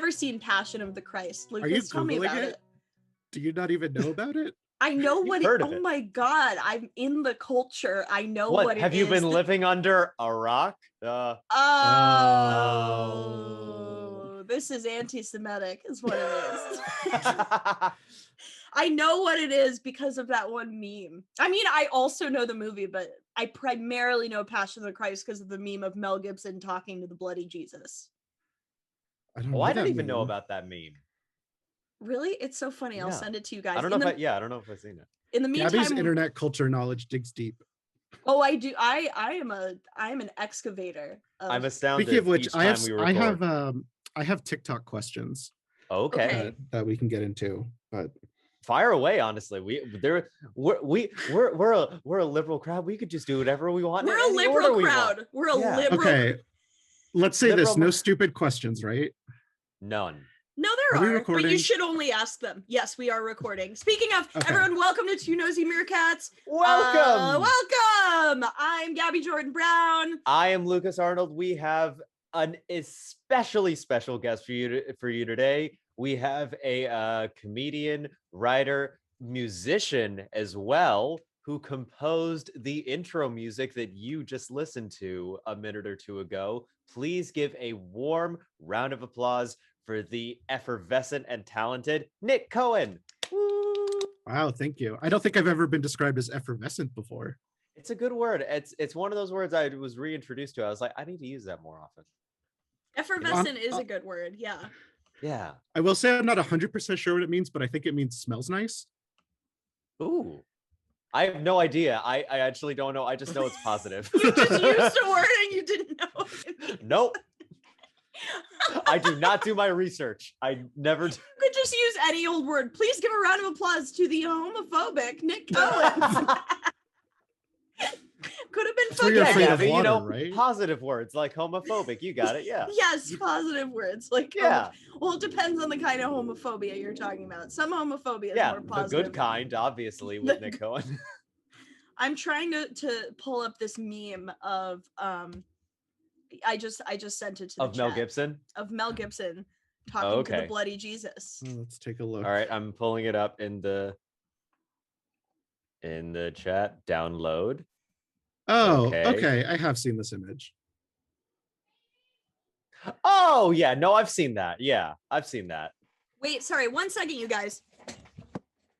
never seen Passion of the Christ. Are you Lucas, tell me Googling about it. Do you not even know about it? I know what it, heard of oh it. my God, I'm in the culture. I know what it is. Have you been living under a rock? Oh, this is anti-Semitic is what it is. I know what it is because of that one meme. I mean, I also know the movie, but I primarily know Passion of the Christ because of the meme of Mel Gibson talking to the bloody Jesus. I don't Oh, know I that didn't even know meme. about that meme. Really? It's so funny. I'll Yeah. send it to you guys. I don't know I don't know if I've seen it. In the meantime, Gabby's internet culture knowledge digs deep. Oh, I do. I am an excavator. I'm astounded. Speaking of which, each time we record. I have TikTok questions. Okay. That we can get into, but Fire away. Honestly, we're a liberal crowd. We could just do whatever we want. We're a liberal crowd. We're a liberal. Okay, let's say liberal this: no stupid questions, right? None. No, there Are we are, but recording? you should only ask them. Yes, we are recording. Speaking of, Okay. everyone, welcome to Two Nosy Meerkats. Welcome. Welcome. I'm Gabby Jordan Brown. I am Lukas Arnold. We have an especially special guest for you today. We have a comedian, writer, musician as well, who composed the intro music that you just listened to a minute or two ago. Please give a warm round of applause for the effervescent and talented Nick Cohen. Woo. Wow, thank you. I don't think I've ever been described as effervescent before. It's a good word. It's one of those words I was reintroduced to. I was like, I need to use that more often. Effervescent is a good word. Yeah. Yeah. I will say I'm not 100% sure what it means, but I think it means smells nice. Ooh. I have no idea. I actually don't know. I just know it's positive. You just used a word and you didn't know what it means. Nope. I do not do my research. I never do. You could just use any old word. Please give a round of applause to the homophobic Nick Cohen. Could have been where you're fucking afraid of but water, right? positive words like homophobic. You got it. Yeah. Yes, positive words. Like, Yeah. well, it depends on the kind of homophobia you're talking about. Some homophobia is Yeah. more The positive. good kind, obviously, with Nick Cohen. I'm trying to pull up this meme of I just sent it to the Of Mel chat. Gibson. Of Mel Gibson talking to the Okay. bloody Jesus. Let's take a look. All right, I'm pulling it up in the chat. Download. Oh, Okay. okay. I have seen this image. Oh yeah, no, I've seen that. Yeah, I've seen that. Wait, sorry, 1 second, you guys.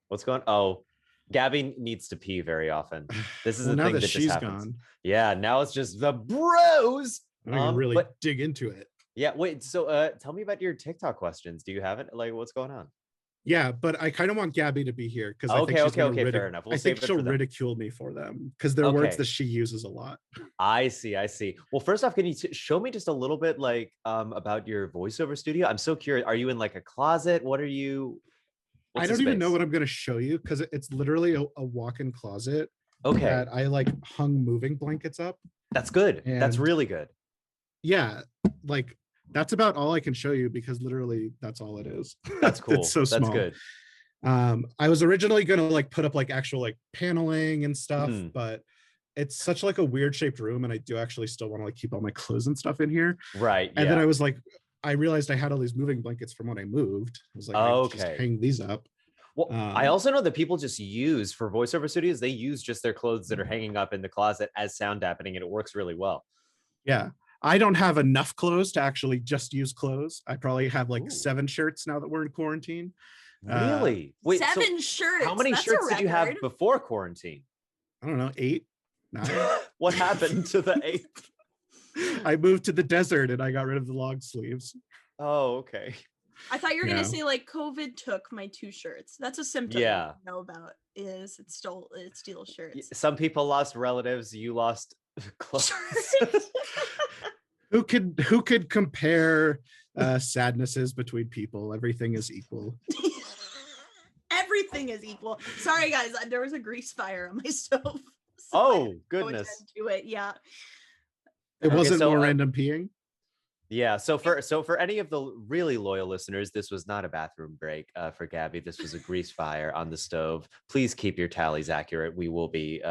What's going? Oh, Gabby needs to pee very often. This is Well, the now thing that that just she's happens. gone, Yeah, now it's just the bros. I can really but- dig into it. Yeah, wait. So, tell me about your TikTok questions. Do you have it? Like, what's going on? Yeah, but I kind of want Gabby to be here because I think Okay, she's gonna fair enough. We'll I think save it she'll for them. ridicule me for them because they're words Okay. that she uses a lot. I see. Well, first off, can you show me just a little bit, like, about your voiceover studio? I'm so curious. Are you in like a closet? What are you? I don't even know what I'm going to show you because it's literally a walk-in closet Okay, that I like hung moving blankets up. that's good. That's And- really good. Yeah, like that's about all I can show you because literally that's all it is. That's cool. It's so small. That's good. I was originally going to like put up like actual like paneling and stuff, Mhm. but it's such like a weird shaped room and I do actually still want to like keep all my clothes and stuff in here. Right. And yeah. then I was like, I realized I had all these moving blankets from when I moved. I was like, I just Okay. hang these up. Well, I also know that people just use for voiceover studios, they use just their clothes that are hanging up in the closet as sound dampening, and it works really well. Yeah. I don't have enough clothes to actually just use clothes. I probably have like Ooh. 7 shirts now that we're in quarantine. Really? Wait, so 7 shirts. how many That's a shirts did you have record. before quarantine? I don't know, 8, 9. What happened to the 8th? I moved to the desert and I got rid of the long sleeves. Oh, okay. I thought you were gonna Yeah. say like COVID took my 2 shirts. That's a symptom Yeah. I know about. Is it steals shirts. Some people lost relatives. You lost clothes. Who could compare sadnesses between people? Everything is equal. Everything is equal. Sorry guys, there was a grease fire on my stove. So I Oh, didn't go goodness. attend to it. Yeah. It Okay, wasn't so, more random peeing. Yeah. So for any of the really loyal listeners, this was not a bathroom break for Gabby. This was a grease fire on the stove. Please keep your tallies accurate. We will be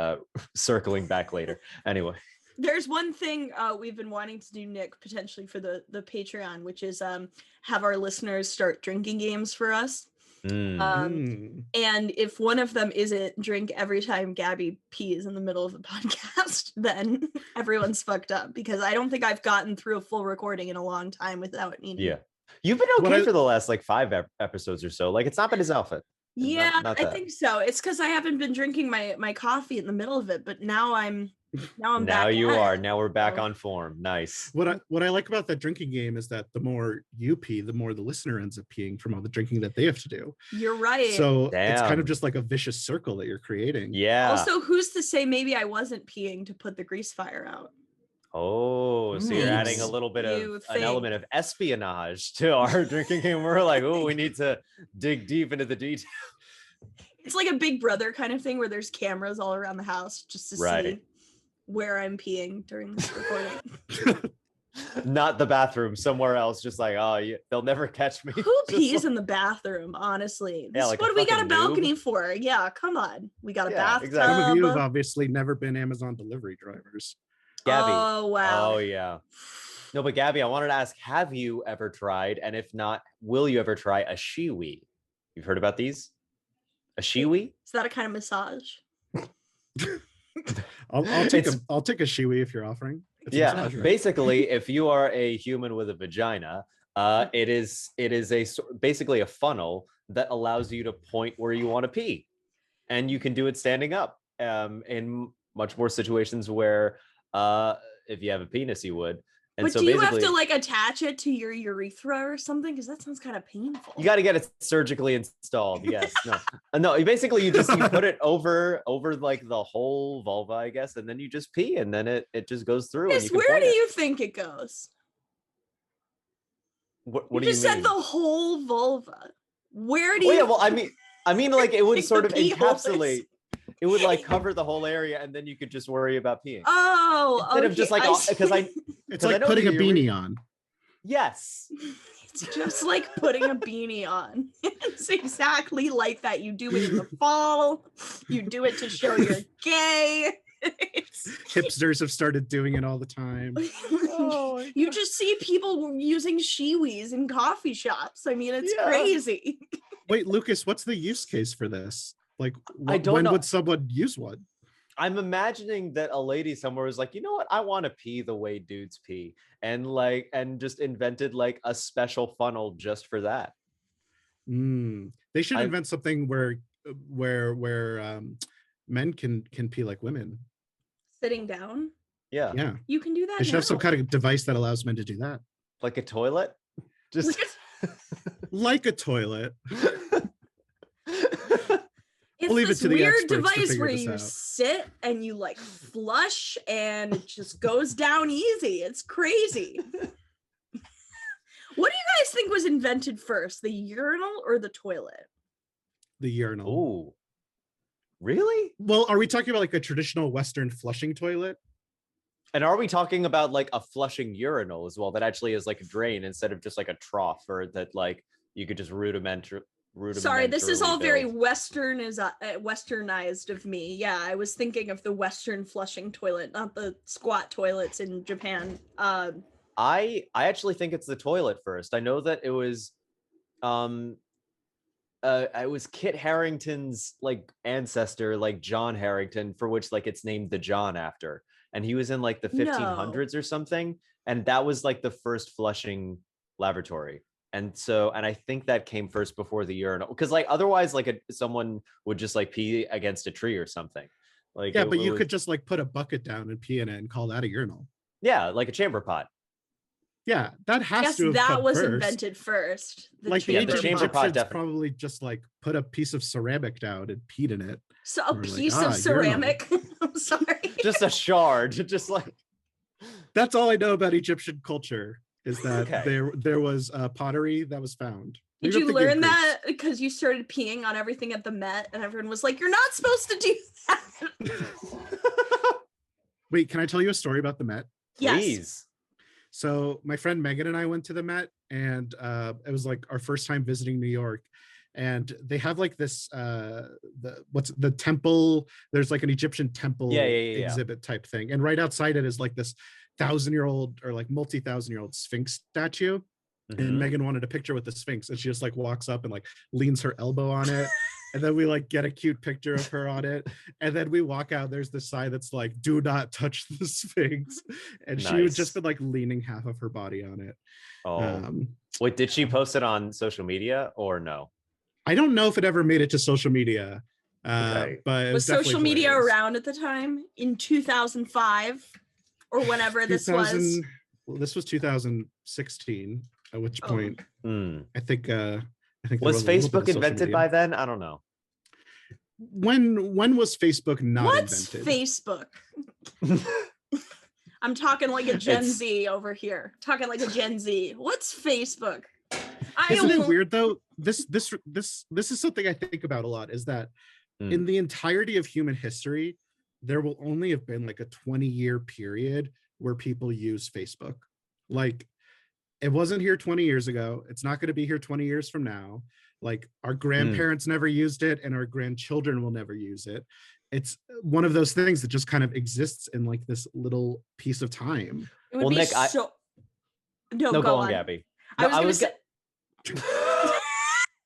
circling back later. Anyway. There's one thing we've been wanting to do, Nick, potentially for the Patreon, which is have our listeners start drinking games for us. And if one of them isn't drink every time Gabby pees in the middle of the podcast, then everyone's fucked up, because I don't think I've gotten through a full recording in a long time without needing. Yeah. You've been okay for the last like 5 episodes or so. Like, it's not been his outfit. Yeah, not I think so. It's because I haven't been drinking my coffee in the middle of it, but now I'm back. Now you are. Now we're back on form. Nice. What I like about that drinking game is that the more you pee, the more the listener ends up peeing from all the drinking that they have to do. You're right. So it's kind of just like a vicious circle that you're creating. Yeah. Also, who's to say maybe I wasn't peeing to put the grease fire out? Oh, so you're adding a little bit of an element of espionage to our drinking game. We're like, oh, we need to dig deep into the details. It's like a Big Brother kind of thing where there's cameras all around the house just to see where I'm peeing during this recording. Not the bathroom, somewhere else. Just like, oh, they'll never catch me. Who pees in the bathroom, honestly? This is what we got a balcony for. Yeah, come on. We got a bathtub. Exactly. Some of you have obviously never been Amazon delivery drivers. Gabby. Oh, wow. Oh, yeah. No, but Gabby, I wanted to ask, have you ever tried, and if not, will you ever try a shiwi? You've heard about these? A shiwi? Is that a kind of massage? I'll take a shiwi if you're offering. Yeah, basically, if you are a human with a vagina, it is basically a funnel that allows you to point where you want to pee, and you can do it standing up. In much more situations where, if you have a penis, you would. And but so do you have to like attach it to your urethra or something? Because that sounds kind of painful. You got to get it surgically installed. Yes. No. Basically, you put it over like the whole vulva, I guess, and then you just pee, and then it just goes through. Yes, where do you think it goes? What do you mean? You just said the whole vulva. Where do you? Oh, yeah. Well, I mean, like it would sort of encapsulate. It would like cover the whole area, and then you could just worry about peeing. Oh, instead of just like it's like putting a beanie on. Yes, it's just like putting a beanie on. It's exactly like that. You do it in the fall. You do it to show you're gay. Hipsters have started doing it all the time. You just see people using shiwis in coffee shops. I mean, it's crazy. Wait, Lukas, what's the use case for this? Like, when would someone use one? I'm imagining that a lady somewhere was like, you know what? I want to pee the way dudes pee, and just invented like a special funnel just for that. They should invent something where men can pee like women. Sitting down? Yeah. You can do that. They should have some kind of device that allows men to do that. Like a toilet? Just like a toilet. It's leave this it to the weird experts to device figure where this you out. sit and you like flush and it just goes down easy. It's crazy. What do you guys think was invented first, the urinal or the toilet? The urinal. Ooh. Really? Well, are we talking about like a traditional Western flushing toilet? And are we talking about like a flushing urinal as well that actually is like a drain instead of just like a trough, or that like you could just rudimentarily? Sorry, this is all very build? westernized of me. Yeah, I was thinking of the Western flushing toilet, not the squat toilets in Japan. I actually think it's the toilet first. I know that it was Kit Harington's like ancestor, like John Harrington, for which like it's named the John after, and he was in like the 1500s or something, and that was like the first flushing lavatory. And I think that came first before the urinal, because like otherwise like someone would just like pee against a tree or something. Like but you could just like put a bucket down and pee in it and call that a urinal. Yeah, like a chamber pot. Yeah, that has to have that was first. invented first. The chamber pot probably just like put a piece of ceramic down and peed in it. So a piece of ceramic. I'm sorry. Just a shard. Just like that's all I know about Egyptian culture. Is that there was pottery that was found. Did you learn that because you started peeing on everything at the Met and everyone was like, you're not supposed to do that? Wait, can I tell you a story about the Met? Yes. Please. So my friend Megan and I went to the Met, and it was like our first time visiting New York. and they have like this the temple. There's like an Egyptian temple exhibit type thing, and right outside it is like this 1,000-year-old or like multi-1,000-year-old Sphinx statue. And Megan wanted a picture with the Sphinx, and she just like walks up and like leans her elbow on it. And then we like get a cute picture of her on it. And then we walk out. There's this sign that's like, "Do not touch the Sphinx." And she would just been like leaning half of her body on it. Wait, did she post it on social media or no? I don't know if it ever made it to social media. But it was social media around at the time in 2005 or whenever this was? Well, this was 2016. At which point, I think was Facebook invented by then? I don't know. When was Facebook not invented? What's Facebook? I'm talking like a Gen Z over here. Talking like a Gen Z. What's Facebook? Isn't it weird though? This is something I think about a lot. Is that in the entirety of human history, there will only have been like a 20-year period where people use Facebook. Like, it wasn't here 20 years ago. It's not going to be here 20 years from now. Like, our grandparents never used it, and our grandchildren will never use it. It's one of those things that just kind of exists in like this little piece of time. It would be Nick, No, go on, Gabby. No, I was going to say...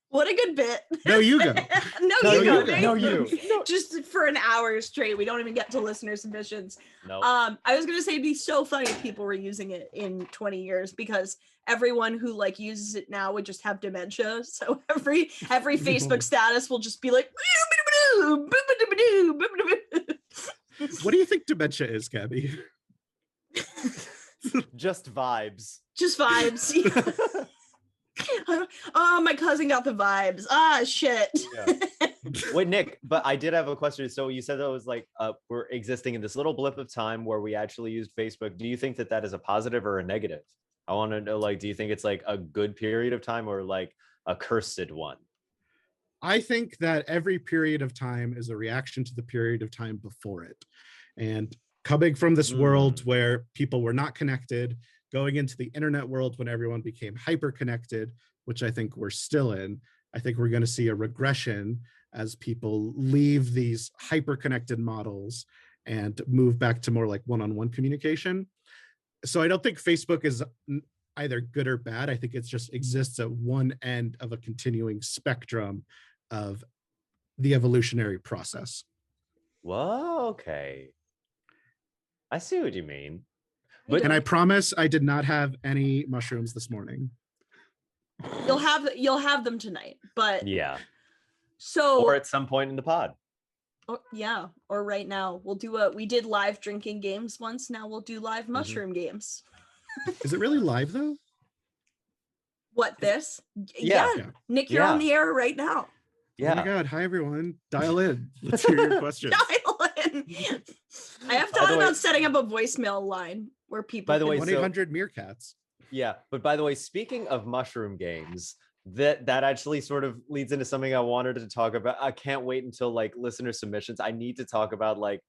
What a good bit. No, you go. No, you. Just for an hour straight. We don't even get to listener submissions. No. I was gonna say it'd be so funny if people were using it in 20 years, because everyone who like uses it now would just have dementia. So every Facebook status will just be like, what do you think dementia is, Gabby? Just vibes. Just vibes. Oh, my cousin got the vibes. Ah, shit. Yeah. Wait, Nick, but I did have a question. So you said that it was like we're existing in this little blip of time where we actually used Facebook. Do you think that that is a positive or a negative? I want to know, like, do you think it's like a good period of time or like a cursed one? I think that every period of time is a reaction to the period of time before it. And coming from this world where people were not connected, going into the internet world when everyone became hyper connected, which I think we're still in, I think we're going to see a regression as people leave these hyper connected models and move back to more like one-on-one communication. So I don't think Facebook is either good or bad. I think it just exists at one end of a continuing spectrum of the evolutionary process. Whoa, okay. I see what you mean. And I promise I did not have any mushrooms this morning. You'll have them tonight, but yeah. So or at some point in the pod. Yeah, or right now. We did live drinking games once. Now we'll do live mushroom games. Is it really live though? What, this? Yeah. Nick, you're on the air right now. Yeah. Oh my God. Hi, everyone. Dial in. Let's hear your questions. Dial in. I have thought about setting up a voicemail line where people. By the way, 1-800 Meerkats. Yeah. But by the way, speaking of mushroom games, that actually sort of leads into something I wanted to talk about. I can't wait until like listener submissions. I need to talk about like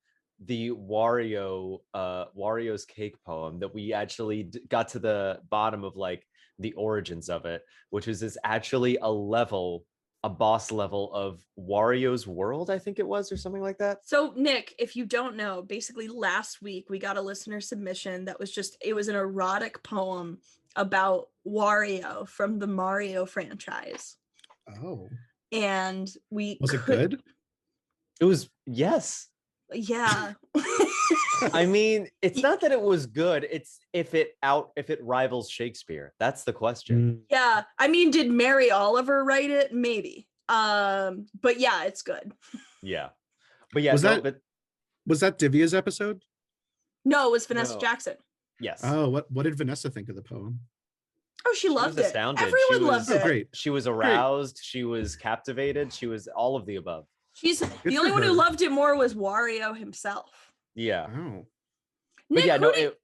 the Wario's cake poem that we actually got to the bottom of, like the origins of it, which is actually a boss level of Wario's World, I think it was, or something like that. So Nick, if you don't know, basically last week we got a listener submission that was it was an erotic poem about Wario from the Mario franchise. Oh. And was it good? It was, yes. Yeah. I mean, it's not that it was good, it's if it rivals Shakespeare. That's the question. Yeah. I mean, did Mary Oliver write it? Maybe. But yeah, it's good. Yeah. But yeah, was that Divya's episode? No, it was Vanessa Jackson. Yes. Oh, what did Vanessa think of the poem? Oh, she loved it. Astounded. Everyone loved it. Great. She was aroused. Great. She was captivated. She was all of the above. The only one who loved it more was Wario himself. Yeah. Oh. But Nick, it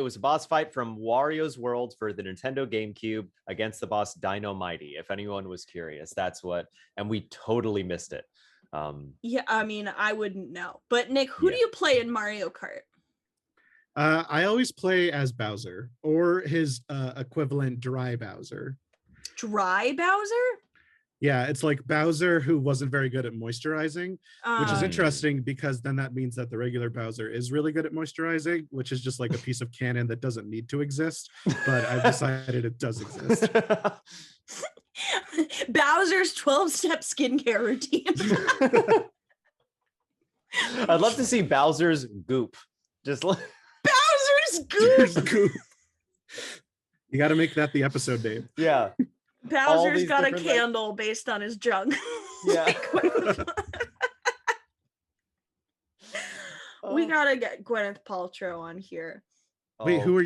was a boss fight from Wario's World for the Nintendo GameCube against the boss Dino Mighty. If anyone was curious, that's what, and we totally missed it. Yeah, I mean, I wouldn't know. But Nick, who do you play in Mario Kart? I always play as Bowser or his equivalent Dry Bowser. Dry Bowser? Yeah, it's like Bowser who wasn't very good at moisturizing, which is Um, interesting because then that means that the regular Bowser is really good at moisturizing, which is just like a piece of canon that doesn't need to exist. But I've decided it does exist. Bowser's 12-step skincare routine. I'd love to see Bowser's Goop. Just like Bowser's There's Goop. Goop. You got to make that the episode name. yeah. Bowser's these got a different, like- candle based on his junk. Yeah. We gotta get Gwyneth Paltrow on here. Wait, Oh, who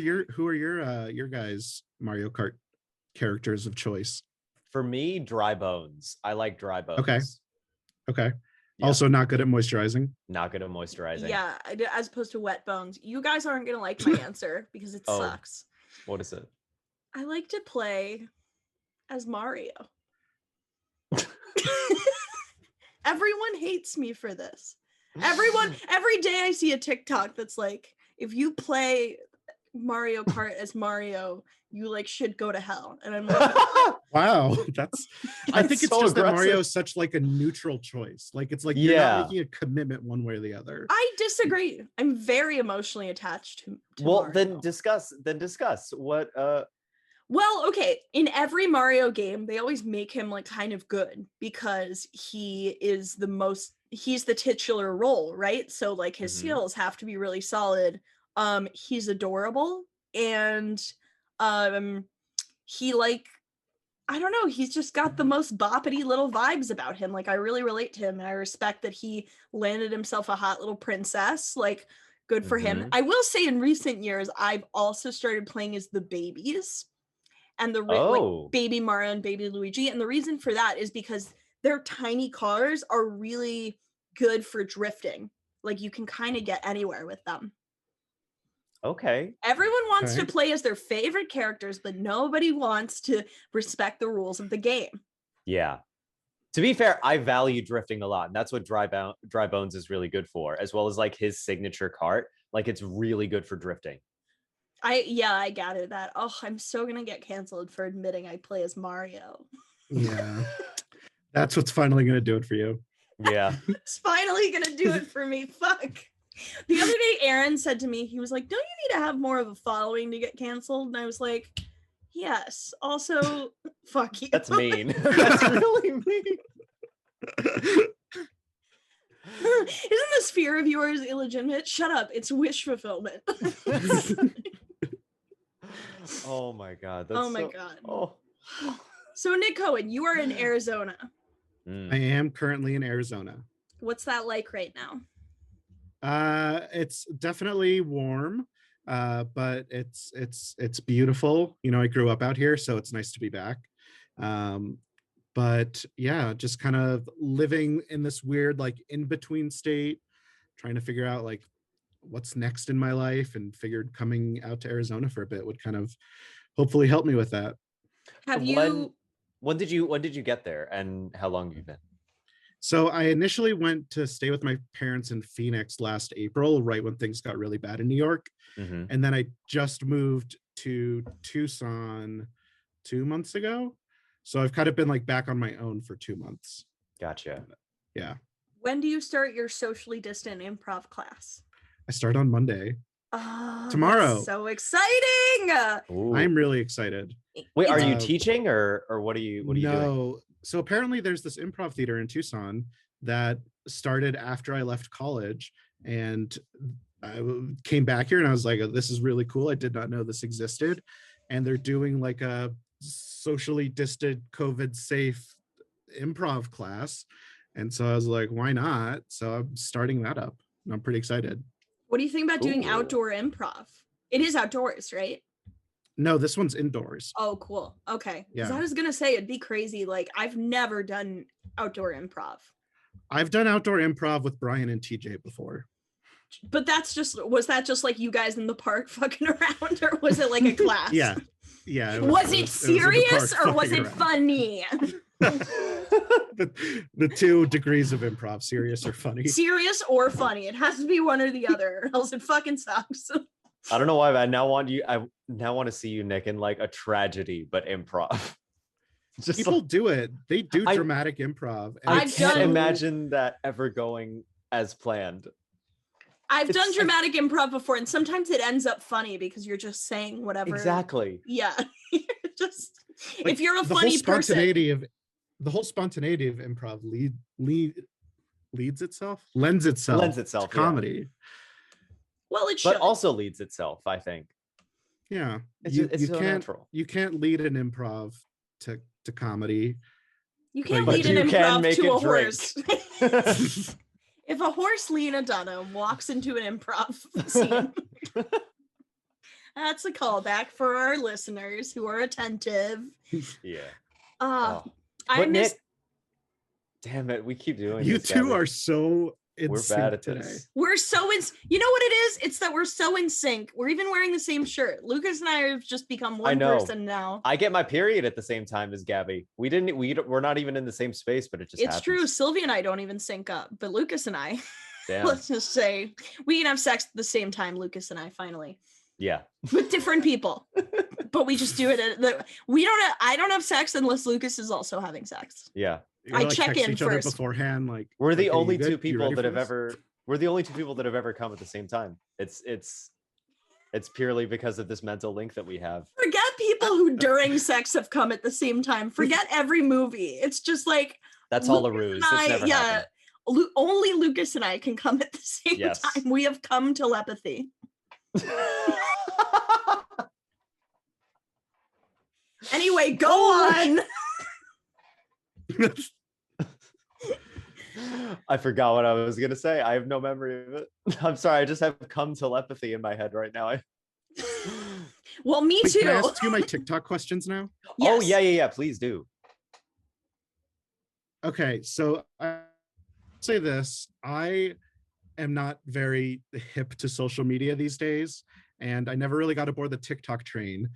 are your guys' Mario Kart characters of choice? for me, Dry Bones. I like Dry Bones. Okay. Yeah. Also not good at moisturizing. Not good at moisturizing. Yeah, as opposed to Wet Bones. You guys aren't gonna like my answer because it Oh. sucks. What is it? I like to play as Mario. Everyone hates me for this. Every day I see a TikTok that's like, if you play Mario Kart as Mario, you like should go to hell. And I'm like, Wow, I think it's so just that Mario aggressive. is such like a neutral choice. Like it's like you're Yeah. not making a commitment one way or the other. I disagree. I'm very emotionally attached to Well, Mario. then discuss. What Well, okay. In every Mario game, they always make him like kind of good because he's the titular role, right? So like his Mhm. skills have to be really solid. He's adorable and he like I don't know, he's just got the most boppity little vibes about him. Like I really relate to him and I respect that he landed himself a hot little princess. Like good for him. Mhm. I will say in recent years, I've also started playing as the babies and Oh. like baby Mario and baby Luigi. And the reason for that is because their tiny cars are really good for drifting. Like you can kind of get anywhere with them. Okay. Everyone wants to Okay. play as their favorite characters, but nobody wants to respect the rules of the game. Yeah. To be fair, I value drifting a lot, and that's what Dry Bones is really good for, as well as like his signature cart. Like it's really good for drifting. I gathered that. Oh, I'm so gonna get canceled for admitting I play as Mario. Yeah. That's what's finally gonna do it for you. Yeah. It's finally gonna do it for me. Fuck. The other day, Aaron said to me, he was like, "Don't you need to have more of a following to get canceled?" And I was like, "Yes." Also, fuck you. That's mean. That's really mean. Isn't this fear of yours illegitimate? Shut up. It's wish fulfillment. Oh my god. That's Oh my so- god. Oh. So Nick Cohen, you are in Arizona. Mm. I am currently in Arizona. What's that like right now? It's definitely warm, but it's beautiful. You know, I grew up out here, so it's nice to be back. But yeah, just kind of living in this weird like in between state, trying to figure out like what's next in my life, and figured coming out to Arizona for a bit would kind of hopefully help me with that. Have When did you get there, and how long have you been? So I initially went to stay with my parents in Phoenix last April, right when things got really bad in New York. Mhm. And then I just moved to Tucson 2 months ago. So I've kind of been like back on my own for 2 months. Gotcha. Yeah. When do you start your socially distant improv class? I start on Monday. Oh, Tomorrow. that's so exciting. Ooh. I'm really excited. Wait, are you Uh, teaching or what are you doing? No. So apparently there's this improv theater in Tucson that started after I left college, and I came back here and I was like, oh, this is really cool. I did not know this existed. And they're doing like a socially distant, COVID safe improv class. And so I was like, why not? So I'm starting that up. And I'm pretty excited. What do you think about doing Cool. outdoor improv? It is outdoors, right? No, this one's indoors. Oh, cool. Okay. 'Cause Yeah. I was gonna say it'd be crazy. Like I've never done outdoor improv, I've done outdoor improv with Brian and TJ before. but was that just like you guys in the park fucking around, or was it like a class? Yeah. Yeah. Was it in the serious park or was fucking it around. funny? the 2 degrees of improv, serious or funny. Serious or funny? It has to be one or the other, or else it fucking sucks. I don't know why, but I now want to see you, Nick, in like a tragedy, but improv. Just People do it. They do I- dramatic improv. and I I've can't done- imagine that ever going as planned. I've done It's- dramatic improv before, and sometimes it ends up funny because you're just saying whatever. Exactly. Yeah. Just like, if you're a the whole funny person. spontaneity of improv lends itself Lends to itself, yeah. comedy. Well, it But should. also leads itself, I think. Yeah, It's you so can't natural. you can't lead an improv to comedy. You can't but lead you an can improv make to it a drink. horse. If a horse Lena Dunham walks into an improv scene, that's a callback for our listeners who are attentive. Yeah. I But miss. Nick, damn it, we keep doing You this. two Gabby. are so in We're sync bad at today. this. We're so in. You know what it is? It's that we're so in sync. We're even wearing the same shirt. Lucas and I have just become one know. person now. I get my period at the same time as Gabby. We're not even in the same space, but it just It's happens. true. Sylvia and I don't even sync up, but Lucas and I, Damn. let's just say, we can have sex at the same time. Lucas and I finally Yeah. with different people, but we just do it. I don't have sex unless Lucas is also having sex. Yeah. You gotta, I check text in each other first. beforehand. Like We're the okay, you only good? two You people ready that for have this? ever we're the only two people that have ever come at the same time. It's purely because of this mental link that we have. Forget people who during sex have come at the same time. Forget every movie. It's just like That's all a Lucas ruse. and It's I- never yeah. happened. Only Lucas and I can come at the same Yes. time. We have come telepathy. Anyway, go on. I forgot what I was gonna say. I have no memory of it. I'm sorry. I just have come telepathy in my head right now. Well, me Wait, too. can I ask you my TikTok questions now? Oh Yes. yeah. Please do. Okay, so I say this. I am not very hip to social media these days, and I never really got aboard the TikTok train.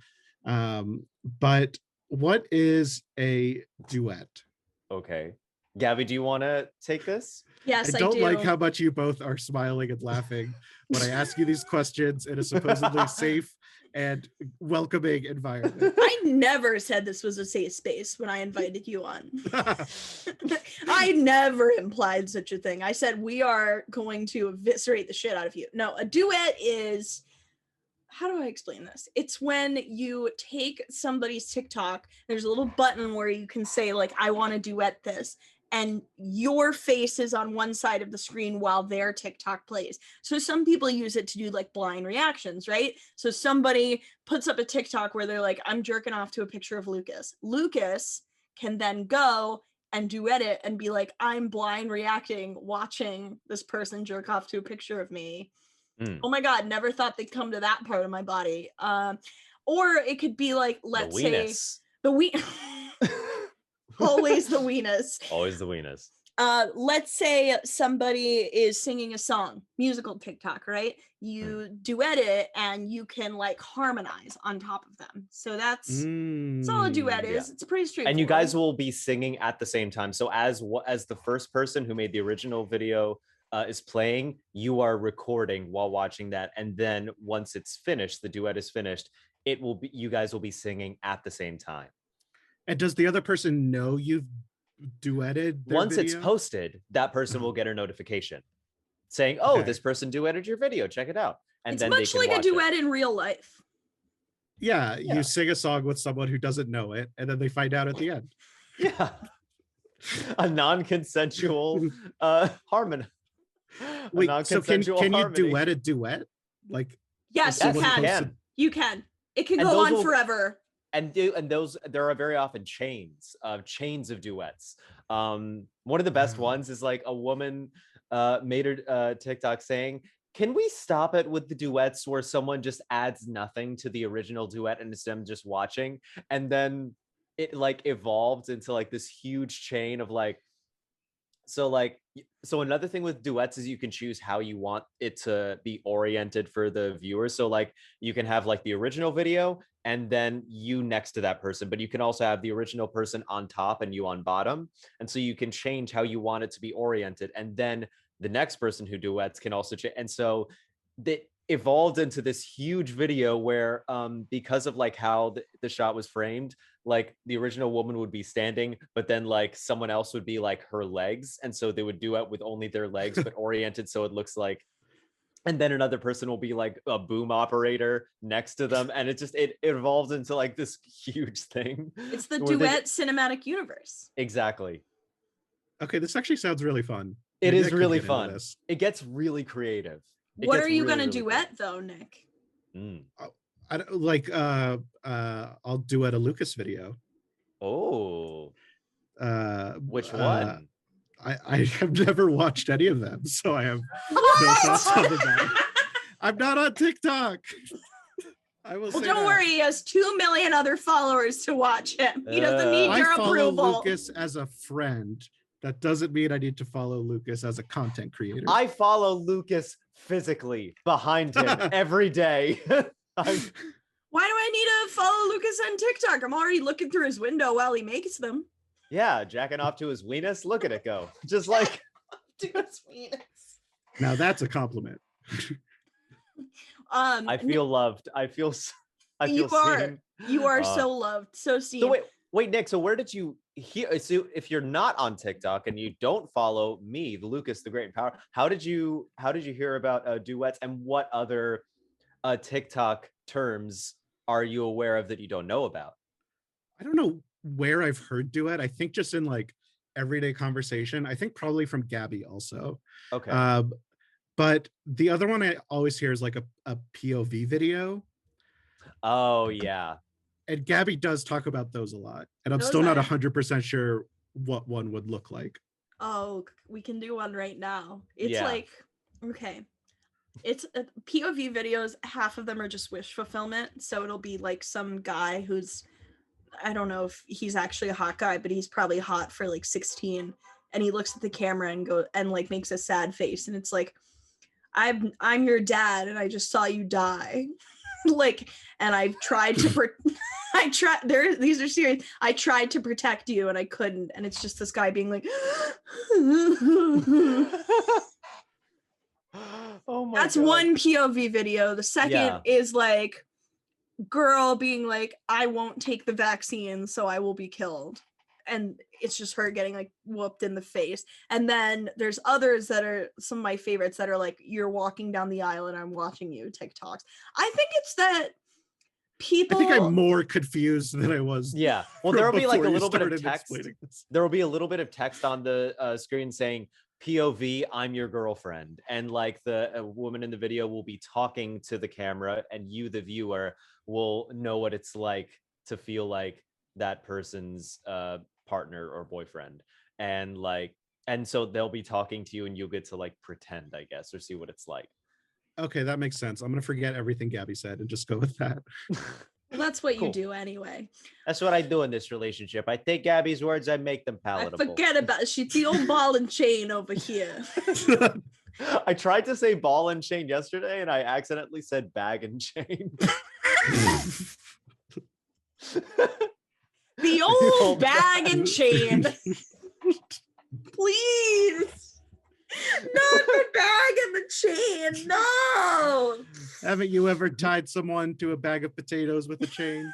But what is a duet? Okay. Gabby, do you want to take this? Yes, I I don't do. like how much you both are smiling and laughing when I ask you these questions in a supposedly safe and welcoming environment. I never said this was a safe space when I invited you on. I never implied such a thing. I said we are going to eviscerate the shit out of you. No, a duet is, how do I explain this? It's when you take somebody's TikTok, there's a little button where you can say like, I want to duet this. And your face is on one side of the screen while their TikTok plays. So some people use it to do like blind reactions, right? So somebody puts up a TikTok where they're like, I'm jerking off to a picture of Lucas. Lucas can then go and duet it and be like, I'm blind reacting, watching this person jerk off to a picture of me. Oh my God, never thought they'd come to that part of my body. Or it could be like, let's say the always the weenus. Always the weenus. Let's say somebody is singing a song, musical TikTok, right? You duet it and you can like harmonize on top of them. So that's all a duet is. It's pretty straightforward. And you guys will be singing at the same time. So as the first person who made the original video is playing, you are recording while watching that. And then once it's finished, the duet is finished, you guys will be singing at the same time. And does the other person know you've duetted their Once it's video? posted, that person will get a notification saying, oh, Okay. this person duetted your video, check it out. And it's then much they can like a watch it. duet in real life. Yeah, Yeah. you sing a song with someone who doesn't know it, and then they find out at the end. Yeah. A non-consensual harmony. Wait, so can you harmony. duet a duet? Like Yes, Yes, you someone can. posted- You can. It can And go those on will- forever. And those, there are very often chains of duets. One of the best Wow. ones is like a woman made a TikTok saying, can we stop it with the duets where someone just adds nothing to the original duet and it's them just watching? And then it like evolved into like this huge chain of like, so another thing with duets is you can choose how you want it to be oriented for the viewer. So like you can have like the original video and then you next to that person, but you can also have the original person on top and you on bottom. And so you can change how you want it to be oriented. And then the next person who duets can also change. And so that evolved into this huge video where because of like how the shot was framed, like the original woman would be standing, but then like someone else would be like her legs, and so they would do it with only their legs but oriented so it looks like, and then another person will be like a boom operator next to them, and it evolves into like this huge thing. It's the duet cinematic universe. Exactly. Okay, this actually sounds really fun. It Maybe I is could really get into fun. this. It gets really creative. What are you gonna duet though, Nick? I don't, like I'll duet a Lukas video. Oh. Which one? I have never watched any of them, so I have no thoughts on that. I'm not on TikTok. I will. Well, don't worry. He has 2 million other followers to watch him. He doesn't need your I follow approval. Lukas as a friend. That doesn't mean I need to follow Lukas as a content creator. I follow Lukas physically behind him every day. Why do I need to follow Lukas on TikTok? I'm already looking through his window while he makes them. Yeah, jacking off to his weenus. Look at it go. Just like to his weenus. Now that's a compliment. I feel loved. I feel you seen. You are so loved, so seen. So wait, Nick. So where did you hear? So if you're not on TikTok and you don't follow me, the Lukas, the Great and Power, how did you hear about duets, and what other TikTok terms are you aware of that you don't know about? I don't know where I've heard duet. I think just in like everyday conversation. I think probably from Gabby also. Okay. But the other one I always hear is like a POV video. Oh yeah. And Gabby does talk about those a lot. And I'm still not 100% sure what one would look like. Oh, we can do one right now. It's like, okay. It's POV videos. Half of them are just wish fulfillment. So it'll be like some guy who's, I don't know if he's actually a hot guy, but he's probably hot for like 16. And he looks at the camera and like makes a sad face. And it's like, I'm your dad and I just saw you die. Like, and I've tried to these are serious. I tried to protect you and I couldn't. And it's just this guy being like, oh my That's God. one POV video. The second is like girl being like, I won't take the vaccine, so I will be killed. And it's just her getting like whooped in the face. And then there's others that are some of my favorites that are like, you're walking down the aisle and I'm watching you, TikToks. I think it's that people, I think I'm more confused than I was. Yeah. Well, there will be like a little bit of text. This. There will be a little bit of text on the screen saying POV, I'm your girlfriend. And like the woman in the video will be talking to the camera, and you, the viewer, will know what it's like to feel like that person's partner or boyfriend. And so they'll be talking to you and you'll get to like pretend, I guess, or see what it's like. Okay, that makes sense. I'm gonna forget everything Gabby said and just go with that. Well, that's what you do anyway. That's what I do in this relationship. I take Gabby's words, I make them palatable. I forget about it. She's the old ball and chain over here. I tried to say ball and chain yesterday and I accidentally said bag and chain. The old bag and chain. Please. Not the bag and the chain. No. Haven't you ever tied someone to a bag of potatoes with a chain?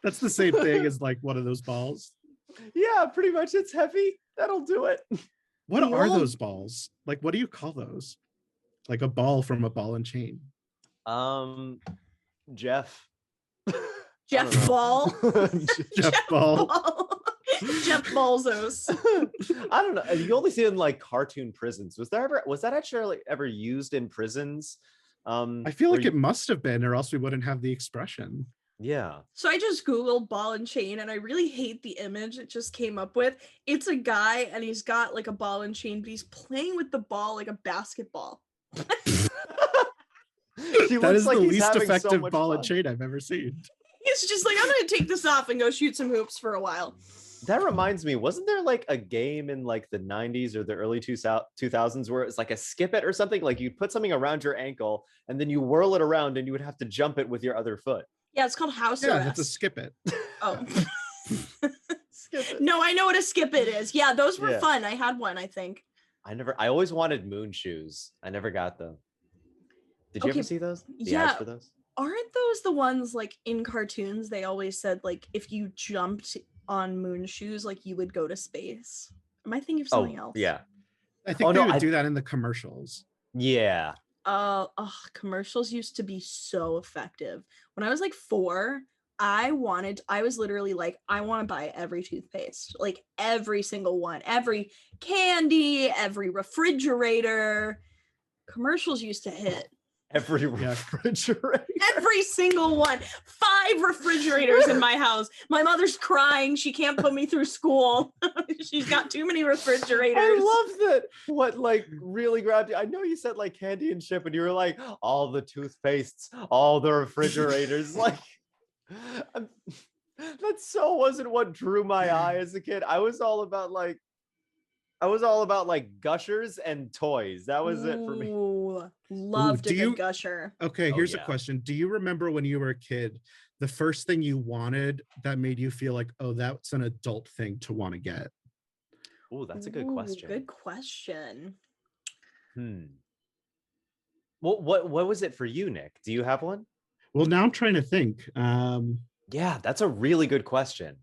That's the same thing as like one of those balls. Yeah, pretty much. It's heavy. That'll do it. What are those balls? Like, what do you call those? Like a ball from a ball and chain. Jeff. Jeff Ball. Jeff Ball. Jeff Balzos. I don't know. You only see it in like cartoon prisons. Was that actually ever used in prisons? I feel like it must have been, or else we wouldn't have the expression. Yeah. So I just Googled ball and chain and I really hate the image it just came up with. It's a guy and he's got like a ball and chain, but he's playing with the ball like a basketball. That is the least effective ball and chain I've ever seen. He's just like, I'm going to take this off and go shoot some hoops for a while. That reminds me, wasn't there like a game in like the 90s or the early 2000s where it's like a skip it or something? Like you'd put something around your ankle and then you whirl it around and you would have to jump it with your other foot. Yeah, it's called house arrest. Yeah, that's a skip it. Oh. Skip it. No, I know what a skip it is. Yeah, those were fun. I had one, I think. I always wanted moon shoes. I never got them. Did you ever see those? The yeah. ads for those? Aren't those the ones like in cartoons? They always said like if you jumped on moon shoes, like you would go to space. Am I thinking of something else? Yeah. I think they would do that in the commercials. Yeah. Commercials used to be so effective. When I was like 4, I was literally like, I want to buy every toothpaste, like every single one, every candy, every refrigerator. Commercials used to hit. Every refrigerator. Every single one. 5 refrigerators in my house. My mother's crying. She can't put me through school. She's got too many refrigerators. I love that. What like really grabbed you? I know you said like candy and shit, and you were like all the toothpastes, all the refrigerators. Like that so wasn't what drew my eye as a kid. I was all about like gushers and toys. That was it for me. Loved a good gusher. Okay, here's a question. Do you remember when you were a kid, the first thing you wanted that made you feel like, oh, that's an adult thing to want to get? Oh, that's a good question. Good question. Well, what was it for you, Nick? Do you have one? Well, now I'm trying to think. Yeah, that's a really good question.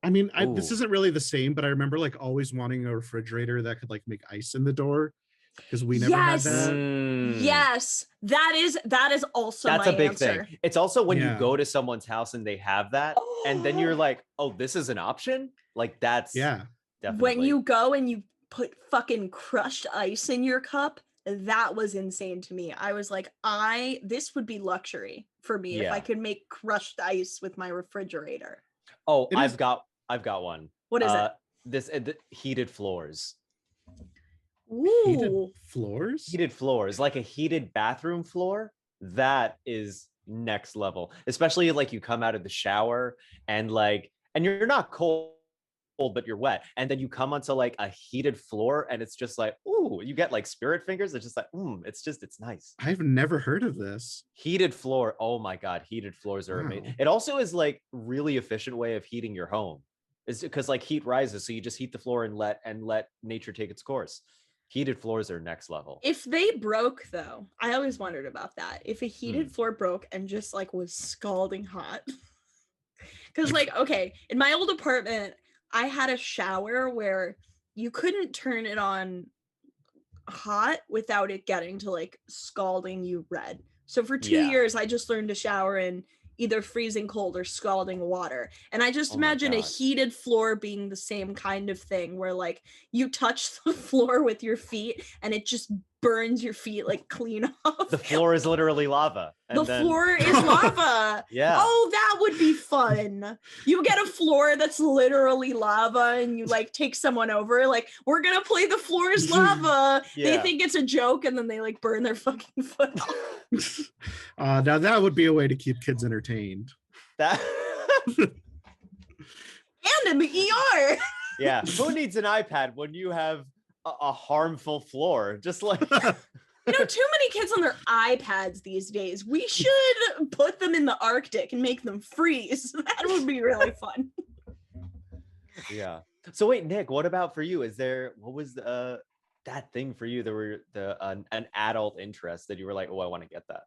I mean, this isn't really the same, but I remember like always wanting a refrigerator that could like make ice in the door because we never had that. Yes, that is also that's my a big answer. thing. It's also when you go to someone's house and they have that, and then you're like, oh, this is an option. Like that's definitely. When you go and you put fucking crushed ice in your cup, that was insane to me. I was like, this would be luxury for me if I could make crushed ice with my refrigerator. Oh, I've got one. What is it? The heated floors. Ooh. Heated floors, like a heated bathroom floor. That is next level, especially like you come out of the shower and you're not cold, but you're wet, and then you come onto like a heated floor and it's just like, ooh, you get like spirit fingers. It's just like, it's nice. I've never heard of this. Heated floor. Oh my God. Heated floors are amazing. It also is like really efficient way of heating your home. Is because like heat rises. So you just heat the floor and let nature take its course. Heated floors are next level. If they broke though, I always wondered about that. If a heated floor broke and just like was scalding hot. Cause like, okay, in my old apartment, I had a shower where you couldn't turn it on hot without it getting to like scalding you red. So for 2 years, I just learned to shower in either freezing cold or scalding water. And I just imagine a heated floor being the same kind of thing where like you touch the floor with your feet and it just burns your feet like clean off. The floor is literally lava. Floor is lava. Yeah. Oh, that would be fun. You get a floor that's literally lava and you like take someone over, like, we're gonna play the floor is lava. They think it's a joke and then they like burn their fucking foot off. Now that would be a way to keep kids entertained. That and in the ER. Yeah. Who needs an iPad when you have a harmful floor? Just like too many kids on their iPads these days. We should put them in the Arctic and make them freeze. That would be really fun. Yeah. So wait, Nick, what about for you? What was that thing for you? There were an adult interest that you were like, oh, I want to get that.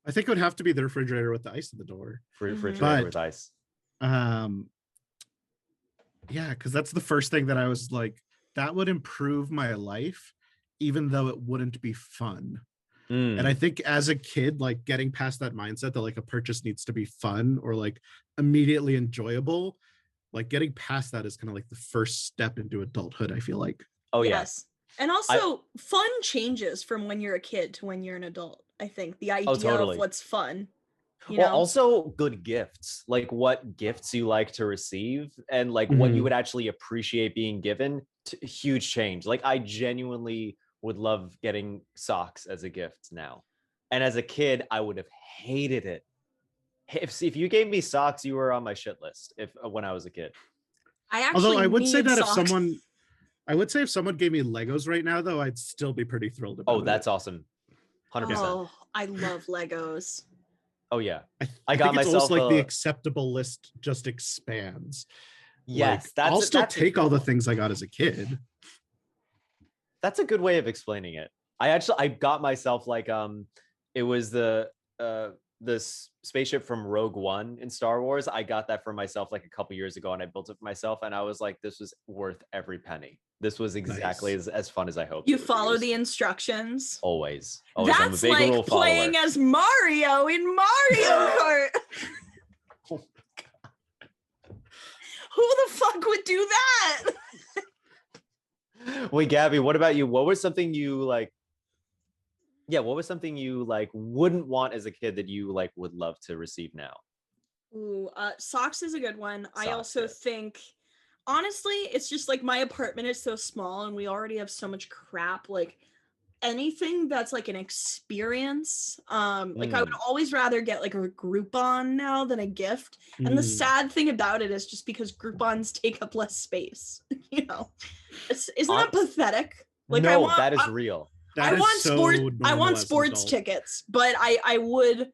I think it would have to be the refrigerator with the ice in the door. Refrigerator with ice. Yeah, because that's the first thing that I was like, that would improve my life, even though it wouldn't be fun. And I think as a kid, like getting past that mindset that like a purchase needs to be fun or like immediately enjoyable, like getting past that is kind of like the first step into adulthood, I feel like. Oh, yes. And also fun changes from when you're a kid to when you're an adult. I think the idea of what's fun. Also good gifts, like what gifts you like to receive and like what you would actually appreciate being given. Huge change. Like I genuinely would love getting socks as a gift now, and as a kid I would have hated it. If you gave me socks, you were on my shit list when I was a kid. Although I would say that if someone gave me Legos right now, though, I'd still be pretty thrilled about it. Oh, that's awesome. 100%. Oh, I love Legos. Oh yeah. I got myself almost like the acceptable list just expands. Yes, like, I'll still take all the things I got as a kid. That's a good way of explaining it. I got myself like it was the spaceship from Rogue One in Star Wars. I got that for myself like a couple years ago, and I built it for myself, and I was like, this was worth every penny. This was exactly as fun as I hoped. You follow the instructions. Always. That's I'm a big like rule playing follower. as Mario in Mario Kart. Oh my God. Who the fuck would do that? Wait, Gabby, what about you? What was something you like? Yeah, what was something you like wouldn't want as a kid that you like would love to receive now? Ooh, socks is a good one. Socks, I also yeah. think, honestly, it's just like my apartment is so small and we already have so much crap. Like anything that's like an experience. Like I would always rather get like a Groupon now than a gift. And the sad thing about it is just because Groupons take up less space. You know, isn't that pathetic? Like no, that is real. I want sports tickets, but I would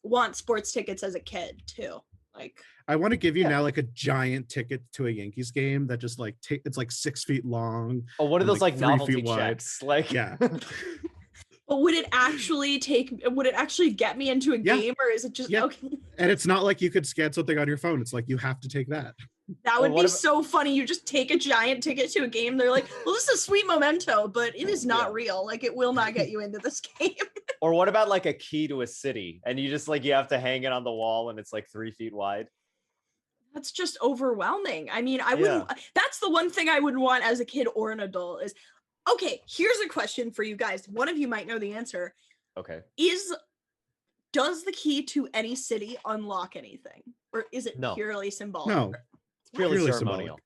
want sports tickets as a kid too. Like I want to give you now like a giant ticket to a Yankees game that just like it's like 6 feet long. Oh, what are those like 3 novelty feet wide. checks? Like yeah. But would it actually get me into a game, or is it just okay? And it's not like you could scan something on your phone. It's like you have to take that. That would be so funny. You just take a giant ticket to a game. They're like, well, this is a sweet memento, but it is not real. Like it will not get you into this game. Or what about like a key to a city and you just like you have to hang it on the wall and it's like 3 feet wide? That's just overwhelming. I mean, I wouldn't. That's the one thing I wouldn't want as a kid or an adult is. Okay, here's a question for you guys. One of you might know the answer. Okay. Does the key to any city unlock anything? Or is it purely symbolic? No. It's purely ceremonial.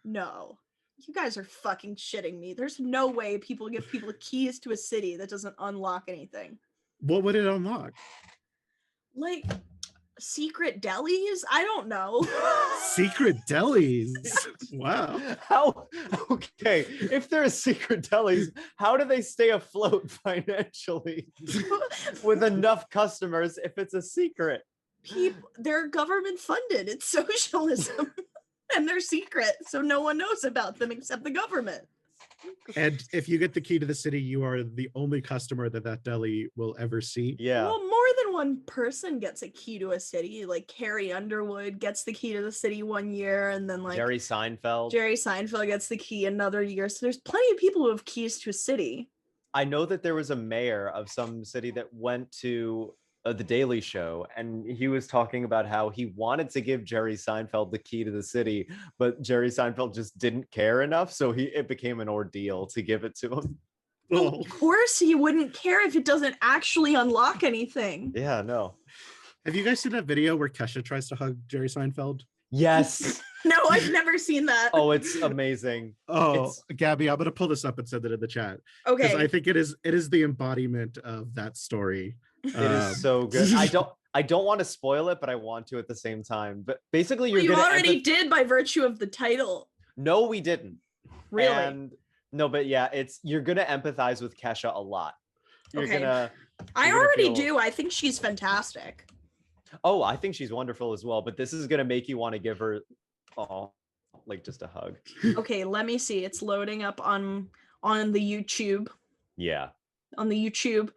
No. You guys are fucking shitting me. There's no way people give people keys to a city that doesn't unlock anything. What would it unlock? Like secret delis? I don't know. Secret delis? Wow. Okay, if there's secret delis, how do they stay afloat financially with enough customers if it's a secret? They're government funded. It's socialism. And they're secret, so no one knows about them except the government. And if you get the key to the city, you are the only customer that deli will ever see. Yeah. Well, more than one person gets a key to a city. Like Carrie Underwood gets the key to the city one year, and then like Jerry Seinfeld gets the key another year. So there's plenty of people who have keys to a city. I know that there was a mayor of some city that went to The Daily Show, and he was talking about how he wanted to give Jerry Seinfeld the key to the city, but Jerry Seinfeld just didn't care enough, so it became an ordeal to give it to him. Well, of course he wouldn't care if it doesn't actually unlock anything. Yeah, no. Have you guys seen that video where Kesha tries to hug Jerry Seinfeld? Yes. No, I've never seen that. Oh, it's amazing. Oh, Gabby, I'm gonna pull this up and send it in the chat. Okay. Because I think it is the embodiment of that story. It is so good. I don't want to spoil it, but I want to at the same time. But basically, you already did by virtue of the title. No, we didn't. Really? No, but yeah, you're gonna empathize with Kesha a lot. I already do. I think she's fantastic. Oh, I think she's wonderful as well. But this is gonna make you want to give her, like just a hug. Okay, let me see. It's loading up on the YouTube. Yeah. On the YouTube.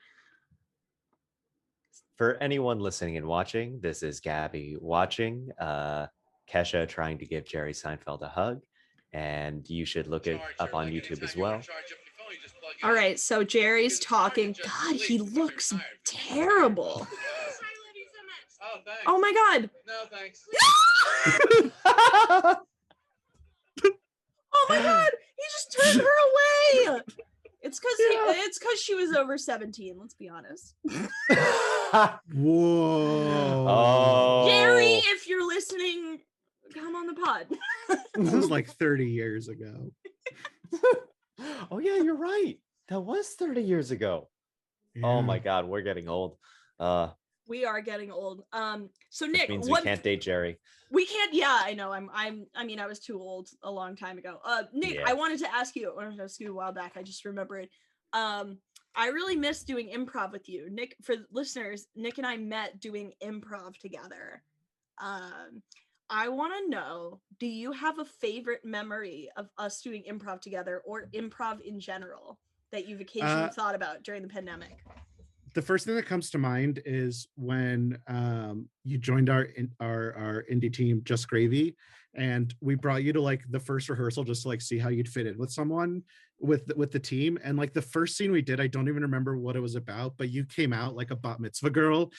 For anyone listening and watching, this is Gabby watching Kesha trying to give Jerry Seinfeld a hug, and you should look it up on YouTube as well. All right, so Jerry's talking. God, he looks terrible. Oh my God. No, thanks. Oh my God, he just turned her away. It's because she was over 17, let's be honest. Whoa. Oh. Jerry, if you're listening, come on the pod. This was like 30 years ago. Oh yeah, you're right. That was 30 years ago. Yeah. Oh my God, we're getting old. We are getting old. So Nick, means we can't date Jerry. We can't. Yeah, I know. I mean, I was too old a long time ago. Nick, yeah. I wanted to ask you a while back. I just remembered. I really miss doing improv with you, Nick. For listeners, Nick and I met doing improv together. I want to know: do you have a favorite memory of us doing improv together, or improv in general? that you've occasionally thought about during the pandemic? The first thing that comes to mind is when you joined our indie team, Just Gravy, and we brought you to like the first rehearsal just to like see how you'd fit in with someone with the team. And like the first scene we did, I don't even remember what it was about, but you came out like a bat mitzvah girl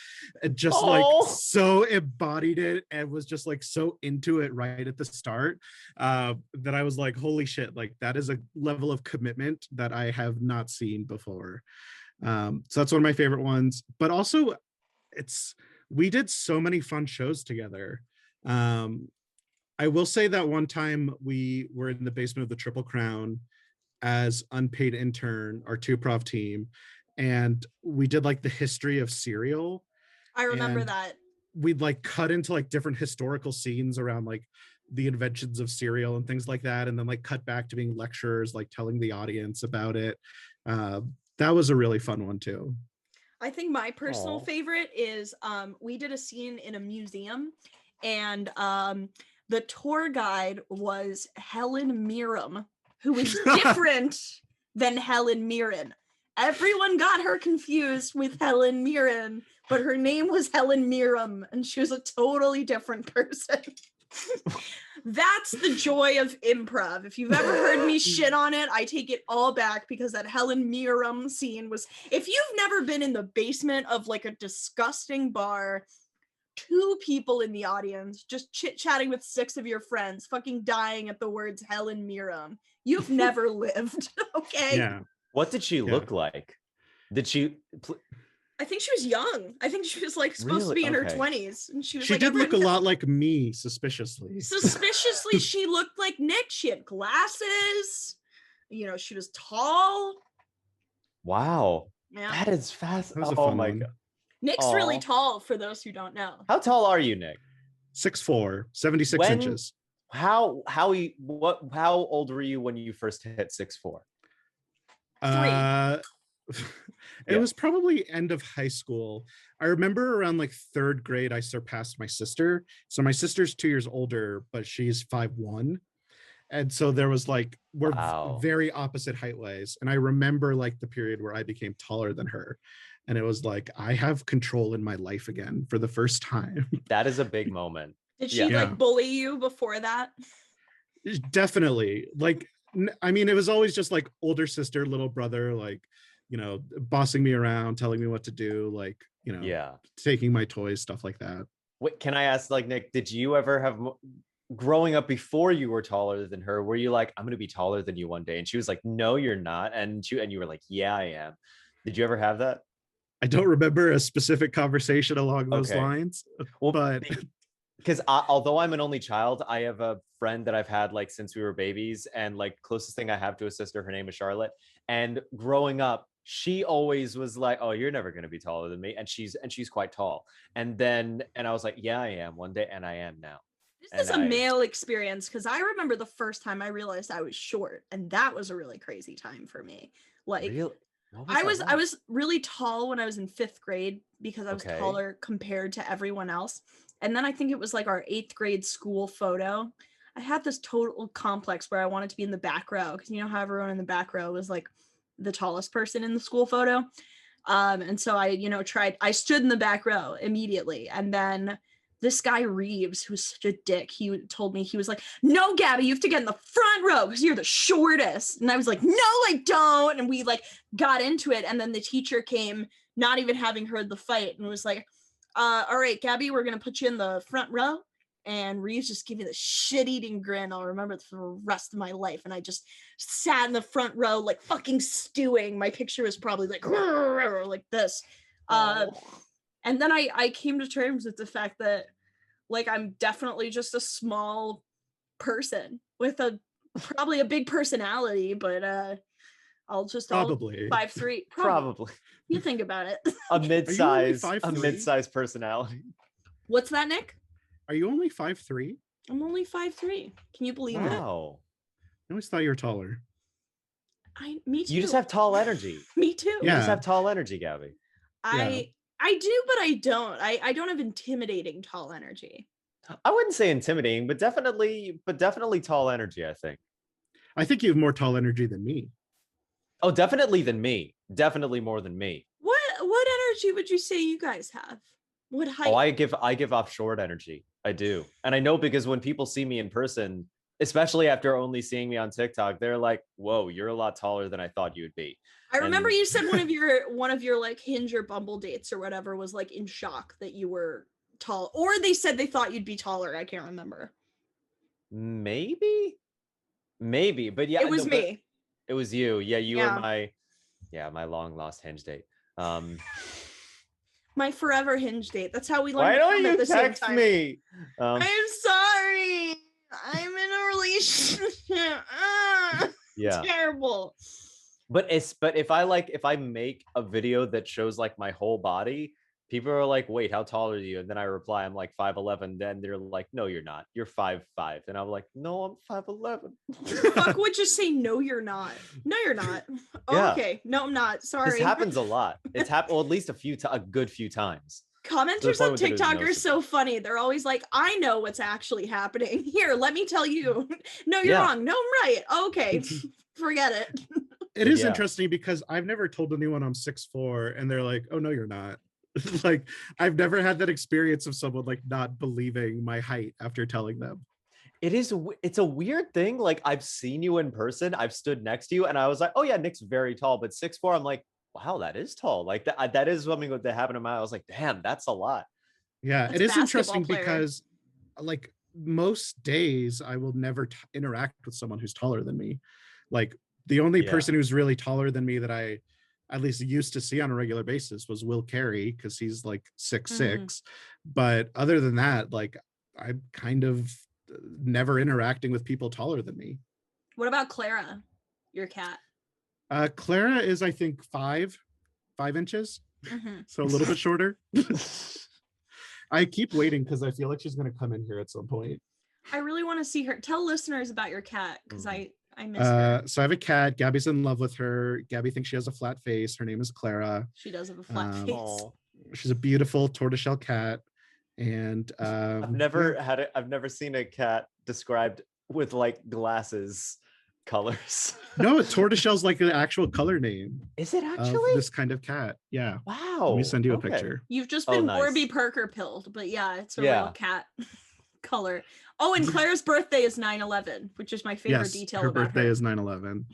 and just like so embodied it and was just like so into it right at the start that I was like, holy shit, like that is a level of commitment that I have not seen before. So that's one of my favorite ones, but also we did so many fun shows together. I will say that one time we were in the basement of the Triple Crown as unpaid intern, our 2-prov team, and we did like the history of cereal. I remember that. We'd like cut into like different historical scenes around like the inventions of cereal and things like that, and then like cut back to being lecturers, like telling the audience about it. That was a really fun one too. I think my personal favorite is we did a scene in a museum, and the tour guide was Helen Mirren, who was different than Helen Mirren. Everyone got her confused with Helen Mirren, but her name was Helen Mirren, and she was a totally different person. That's the joy of improv. If you've ever heard me shit on it, I take it all back, because that Helen Mirren scene was, if you've never been in the basement of like a disgusting bar, 2 people in the audience just chit-chatting with 6 of your friends, fucking dying at the words Helen Mirren, you've never lived. Okay. Yeah. What did she look like? Did she I think she was young. I think she was like supposed to be in her 20s, and she was she like, did look a lot like me, suspiciously. She looked like Nick. She had glasses, you know, she was tall. Wow. Yeah. That is fast. That Oh my God. Nick's really tall, for those who don't know. How tall are you, Nick? 6'4", 76 inches. How old were you when you first hit 6'4"? 3. It was probably end of high school. I remember around like 3rd grade, I surpassed my sister. So my sister's 2 years older, but she's 5'1". And so there was like, we're very opposite height wise. And I remember like the period where I became taller than her. And it was like, I have control in my life again for the first time. That is a big moment. Did she like bully you before that? Definitely. Like, I mean, it was always just like older sister, little brother, like, you know, bossing me around, telling me what to do, like, you know, taking my toys, stuff like that. Wait, can I ask, like, Nick, did you ever have, growing up before you were taller than her, were you like, I'm going to be taller than you one day? And she was like, no, you're not. And you were like, yeah, I am. Did you ever have that? I don't remember a specific conversation along those lines, well, but because although I'm an only child, I have a friend that I've had like since we were babies, and like closest thing I have to a sister, her name is Charlotte. And growing up, she always was like, oh, you're never going to be taller than me. And she's quite tall. And I was like, yeah, I am one day. And I am now. This is a male experience, because I remember the first time I realized I was short, and that was a really crazy time for me. Like, really? I was really tall when I was in 5th grade, because I was taller compared to everyone else. And then I think it was like our 8th grade school photo. I had this total complex where I wanted to be in the back row, because you know how everyone in the back row was like the tallest person in the school photo. And so I, you know, I stood in the back row immediately. And then this guy Reeves, who's such a dick, he told me, he was like, no, Gabby, you have to get in the front row because you're the shortest. And I was like, no, I don't. And we like got into it. And then the teacher came, not even having heard the fight, and was like, all right, Gabby, we're going to put you in the front row. And Reeves just gave me the shit-eating grin. I'll remember it for the rest of my life. And I just sat in the front row, like fucking stewing. My picture was probably like, like this. And then I came to terms with the fact that, like, I'm definitely just a small person with probably a big personality, but I'll 5'3". Probably. You think about it. A mid-size personality. What's that, Nick? Are you only 5'3"? I'm only 5'3". Can you believe it? Wow. I always thought you were taller. Me too. You just have tall energy. Me too. You just have tall energy, Gabby. I do, but I don't. I don't have intimidating tall energy. I wouldn't say intimidating, but definitely tall energy, I think. I think you have more tall energy than me. Oh, definitely than me. Definitely more than me. What energy would you say you guys have? What height? Oh, I give off short energy. I do. And I know because when people see me in person, especially after only seeing me on TikTok, they're like, whoa, you're a lot taller than I thought you would be. I remember you said one of your like Hinge or Bumble dates or whatever was like in shock that you were tall, or they said they thought you'd be taller. I can't remember. Maybe, but yeah, it was me. It was you. Yeah, you were my long lost Hinge date. My forever Hinge date. That's how we learned. Why don't you text me? I'm sorry. I'm in a relationship. Yeah. Terrible. But if I make a video that shows like my whole body, people are like, wait, how tall are you? And then I reply, I'm like 5'11. Then they're like, no, you're not. You're 5'5. And I'm like, no, I'm 5'11. Fuck would just say, no, you're not. No, you're not. Oh, yeah. Okay. No, I'm not. Sorry. This happens a lot. It's happened at least a good few times. Commenters on TikTok are so funny. They're always like, I know what's actually happening. Here, let me tell you. No, you're wrong. No, I'm right. Okay. Forget it. It is interesting because I've never told anyone I'm 6'4" and they're like, oh, no, you're not. Like, I've never had that experience of someone like not believing my height after telling them. It's a weird thing. Like, I've seen you in person. I've stood next to you and I was like, oh yeah, Nick's very tall, but 6'4", I'm like, wow, that is tall. Like that is something that happened to me. I was like, damn, that's a lot. Yeah, it is interesting because like most days I will never interact with someone who's taller than me. Like the only person who's really taller than me that I at least used to see on a regular basis was Will Carey, because he's like 6'6". But other than that, like I'm kind of never interacting with people taller than me. What about Clara, your cat? Clara is, I think, 5 inches, so a little bit shorter. I keep waiting because I feel like she's going to come in here at some point. I really want to see her. Tell listeners about your cat, because I miss her. So I have a cat. Gabby's in love with her. Gabby thinks she has a flat face. Her name is Clara. She does have a flat face. She's a beautiful tortoiseshell cat. And I've never seen a cat described with like glasses colors. No, tortoiseshell's like an actual color name. Is it actually? This kind of cat. Yeah. Wow. Let me send you a picture. You've just been Warby Parker pilled, but yeah, it's a real cat color. Oh, and Claire's birthday is 9/11, which is my favorite detail about her. Her birthday is 9/11.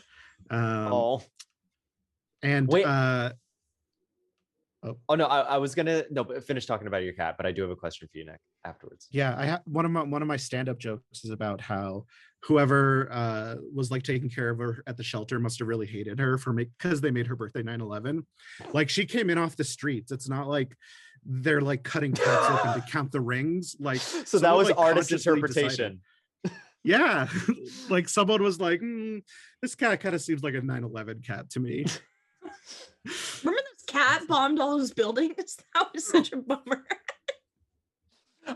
And wait. Oh no, I was gonna finish talking about your cat, but I do have a question for you, Nick, afterwards. Yeah, I have one of my stand-up jokes is about how whoever was like taking care of her at the shelter must have really hated her because they made her birthday 9/11. Like she came in off the streets. It's not like they're like cutting cats open to count the rings. Like so that was like artist interpretation. Yeah, like someone was like, this cat kind of seems like a 9/11 cat to me. Remember this cat bombed all those buildings? That was such a bummer.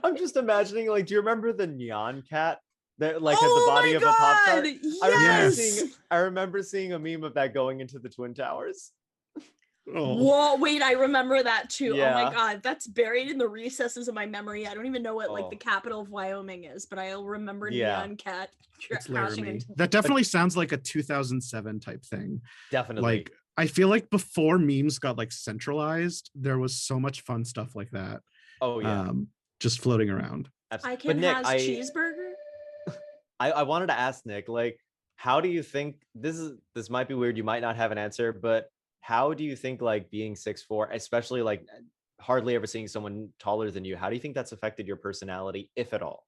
I'm just imagining, like, do you remember the neon cat that like had the body of a pop star? Yes! I remember seeing a meme of that going into the Twin Towers. Oh. Whoa, wait, I remember that too. Yeah. Oh my god, that's buried in the recesses of my memory. I don't even know what like the capital of Wyoming is, but I'll remember neon cat crashing into. That definitely sounds like a 2007 type thing. Definitely. Like I feel like before memes got like centralized, there was so much fun stuff like that. Oh yeah. Just floating around. Absolutely. I can have cheeseburger. I wanted to ask Nick, like, how do you think this might be weird, you might not have an answer, but how do you think like being 6'4", especially like hardly ever seeing someone taller than you, how do you think that's affected your personality, if at all?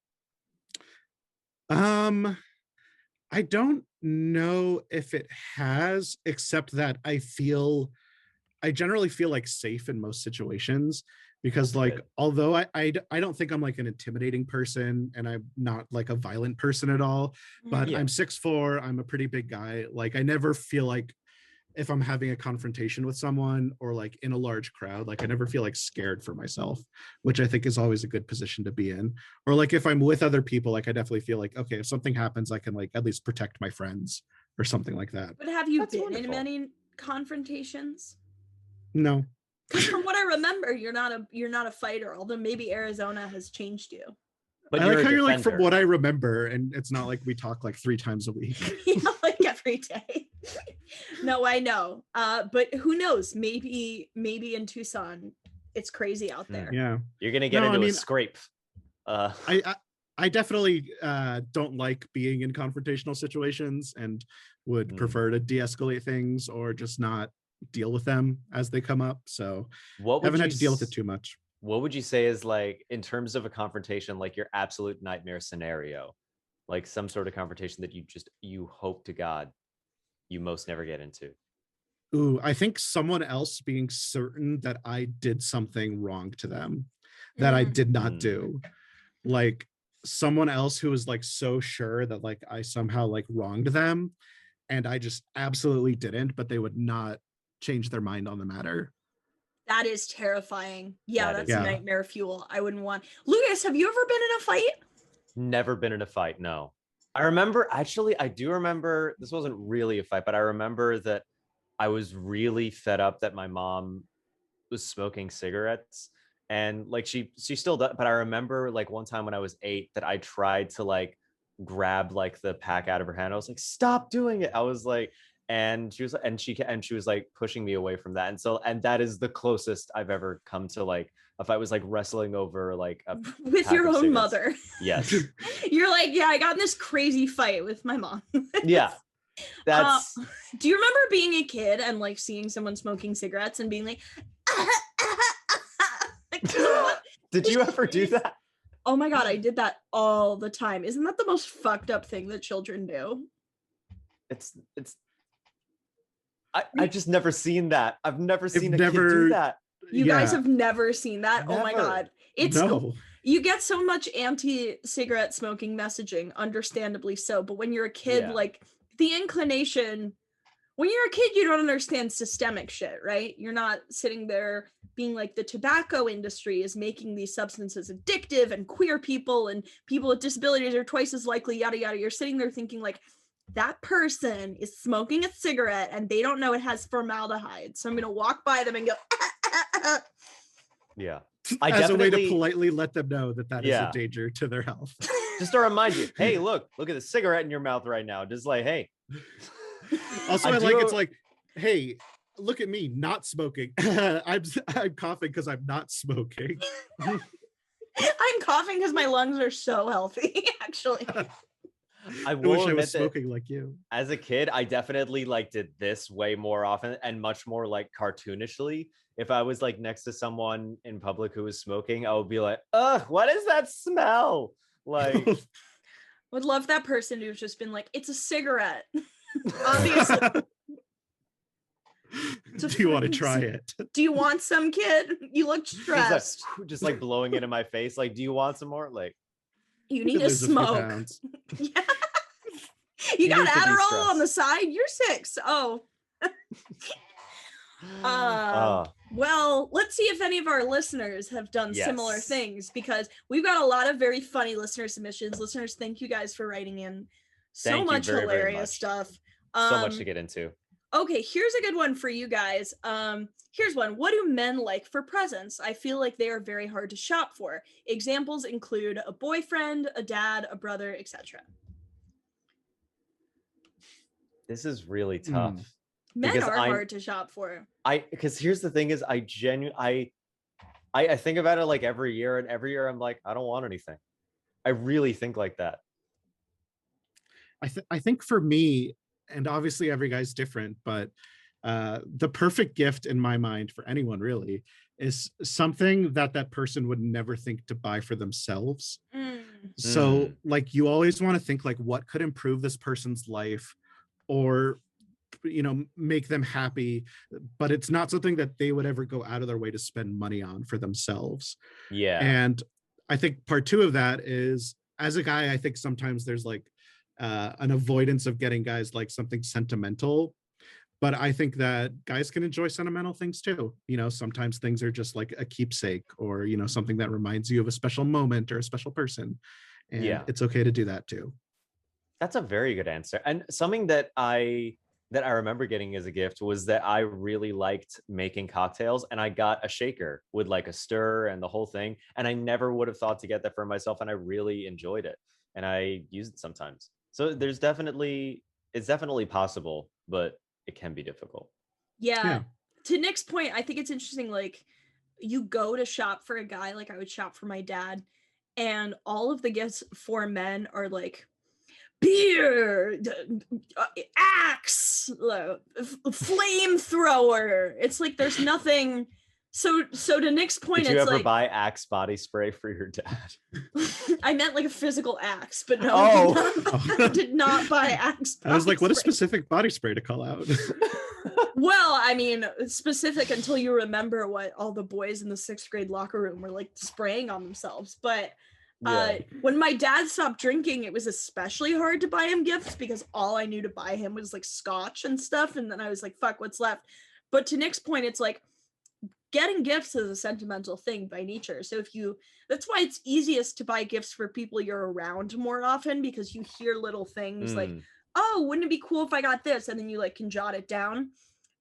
I don't know if it has, except that I generally feel like safe in most situations because like, although I don't think I'm like an intimidating person and I'm not like a violent person at all, but I'm 6'4", I'm a pretty big guy. Like I never feel like if I'm having a confrontation with someone or like in a large crowd, like I never feel like scared for myself, which I think is always a good position to be in. Or like if I'm with other people, like I definitely feel like, okay, if something happens, I can like at least protect my friends or something like that. But have you been in many confrontations? No. Because from what I remember, you're not a fighter, although maybe Arizona has changed you. But I like how you're like, from what I remember, and it's not like we talk like 3 times a week. Yeah, like every day. No, I know. But who knows? Maybe in Tucson, it's crazy out there. Yeah. You're gonna get into a scrape. I definitely don't like being in confrontational situations and would prefer to de-escalate things or just not deal with them as they come up. So haven't had to deal with it too much. What would you say is, like, in terms of a confrontation, like your absolute nightmare scenario, like some sort of confrontation that you hope to God you most never get into? Ooh, I think someone else being certain that I did something wrong to them that I did not do. Like someone else who was like so sure that like I somehow like wronged them and I just absolutely didn't, but they would not change their mind on the matter. That is terrifying. Yeah, that's nightmare fuel. I wouldn't want. Lukas, have you ever been in a fight? Never been in a fight, no. I do remember, this wasn't really a fight, but I remember that I was really fed up that my mom was smoking cigarettes, and like she still does, but I remember like one time when I was 8 that I tried to like grab like the pack out of her hand. I was like, stop doing it. I was like, and she was like pushing me away from that. And that is the closest I've ever come to like, if I was like wrestling over like a with your own mother. Yes. You're like, yeah, I got in this crazy fight with my mom. Yeah. That's do you remember being a kid and like seeing someone smoking cigarettes and being like, did you ever do that? Oh my God, I did that all the time. Isn't that the most fucked up thing that children do? I've just never seen that. I've never seen a kid do that. You guys have never seen that? Never. Oh my God. You get so much anti-cigarette smoking messaging, understandably so. But when you're a kid, like the inclination, when you're a kid, you don't understand systemic shit, right? You're not sitting there being like, the tobacco industry is making these substances addictive and queer people and people with disabilities are twice as likely, yada, yada. You're sitting there thinking like, that person is smoking a cigarette and they don't know it has formaldehyde. So I'm going to walk by them and go, yeah. As a way to politely let them know that is a danger to their health. Just to remind you, hey, look at the cigarette in your mouth right now. Just like, hey. Also, it's like, hey, look at me not smoking. I'm coughing because I'm not smoking. I'm coughing because my lungs are so healthy, actually. I wish I was smoking like you. As a kid, I definitely like did this way more often and much more like cartoonishly. If I was like next to someone in public who was smoking, I would be like, ugh, what is that smell? Like, would love that person who's just been like, it's a cigarette. Obviously. Do you want to try it? Do you want some, kid? You look stressed. Just like blowing it in my face. Like, do you want some more? Like, you need to smoke. Yeah. You got Adderall on the side? You're 6. Oh. Well, let's see if any of our listeners have done similar things, because we've got a lot of very funny listener submissions. Listeners, thank you guys for writing in so much hilarious stuff. So much to get into. Okay, here's a good one for you guys. Here's one. What do men like for presents? I feel like they are very hard to shop for. Examples include a boyfriend, a dad, a brother, etc. This is really tough. Men are hard to shop for. Because here's the thing is, I think about it like every year, and every year I'm like, I don't want anything. I really think like that. I think for me, and obviously every guy's different, but the perfect gift in my mind for anyone really is something that person would never think to buy for themselves. So like, you always want to think like, what could improve this person's life or, you know, make them happy, but it's not something that they would ever go out of their way to spend money on for themselves. Yeah. And I think part 2 of that is, as a guy, I think sometimes there's like an avoidance of getting guys like something sentimental, but I think that guys can enjoy sentimental things too. You know, sometimes things are just like a keepsake, or, you know, something that reminds you of a special moment or a special person, and it's okay to do that too. That's a very good answer. And something that I remember getting as a gift was that I really liked making cocktails, and I got a shaker with like a stir and the whole thing, and I never would have thought to get that for myself, and I really enjoyed it, and I use it sometimes. So it's definitely possible, but it can be difficult. Yeah. To Nick's point, I think it's interesting, like, you go to shop for a guy, like I would shop for my dad, and all of the gifts for men are like beer, axe, flamethrower. It's like there's nothing. So to Nick's point, Did you it's ever like, buy Axe body spray for your dad? I meant like a physical axe, but no, Oh. did not buy axe. I was like, what a spray. specific body spray to call out. Well, I mean, specific until you remember what all the boys in the 6th grade locker room were like spraying on themselves. But when my dad stopped drinking, it was especially hard to buy him gifts because all I knew to buy him was like scotch and stuff. And then I was like, fuck, what's left? But to Nick's point, it's like getting gifts is a sentimental thing by nature. So that's why it's easiest to buy gifts for people you're around more often, because you hear little things like, oh, wouldn't it be cool if I got this? And then you like can jot it down.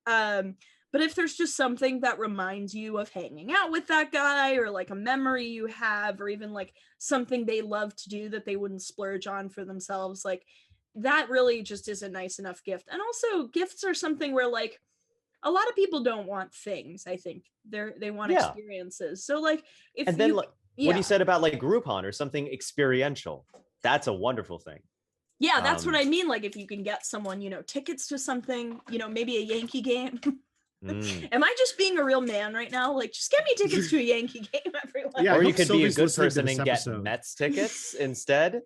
But if there's just something that reminds you of hanging out with that guy, or like a memory you have, or even like something they love to do that they wouldn't splurge on for themselves, like that really just is a nice enough gift. And also gifts are something where like a lot of people don't want things. I think they want experiences. So like what you said about like Groupon or something experiential, that's a wonderful thing. Yeah, that's what I mean. Like if you can get someone, tickets to something, maybe a Yankee game. Am I just being a real man right now? Like, just get me tickets to a Yankee game, everyone. Yeah, or you could be a good person and get Mets tickets instead.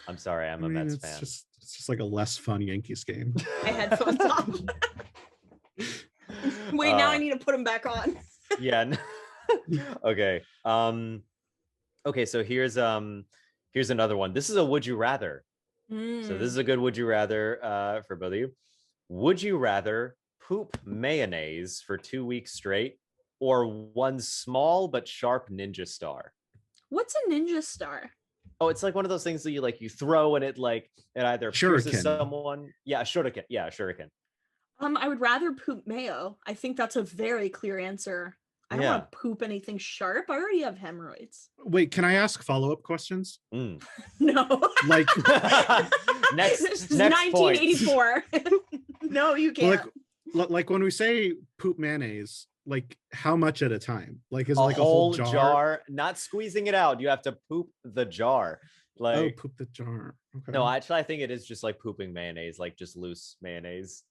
I'm sorry, I'm a Mets fan. It's just like a less fun Yankees game. My headphones off. Wait, now I need to put them back on. Yeah. Okay. Okay, so here's another one. This is a would you rather. So this is a good would you rather for both of you. Would you rather poop mayonnaise for 2 weeks straight, or one small but sharp ninja star? What's a ninja star? Oh, it's like one of those things that you throw and it either pierces someone. Yeah, a shuriken. Yeah, a shuriken. I would rather poop mayo. I think that's a very clear answer. I don't want to poop anything sharp. I already have hemorrhoids. Wait, can I ask follow-up questions? No. Like next 1984. No, you can't. Like when we say poop mayonnaise, like how much at a time? Like is it like a whole jar? Not squeezing it out. You have to poop the jar. Like poop the jar. Okay. No, actually, I think it is just like pooping mayonnaise, like just loose mayonnaise.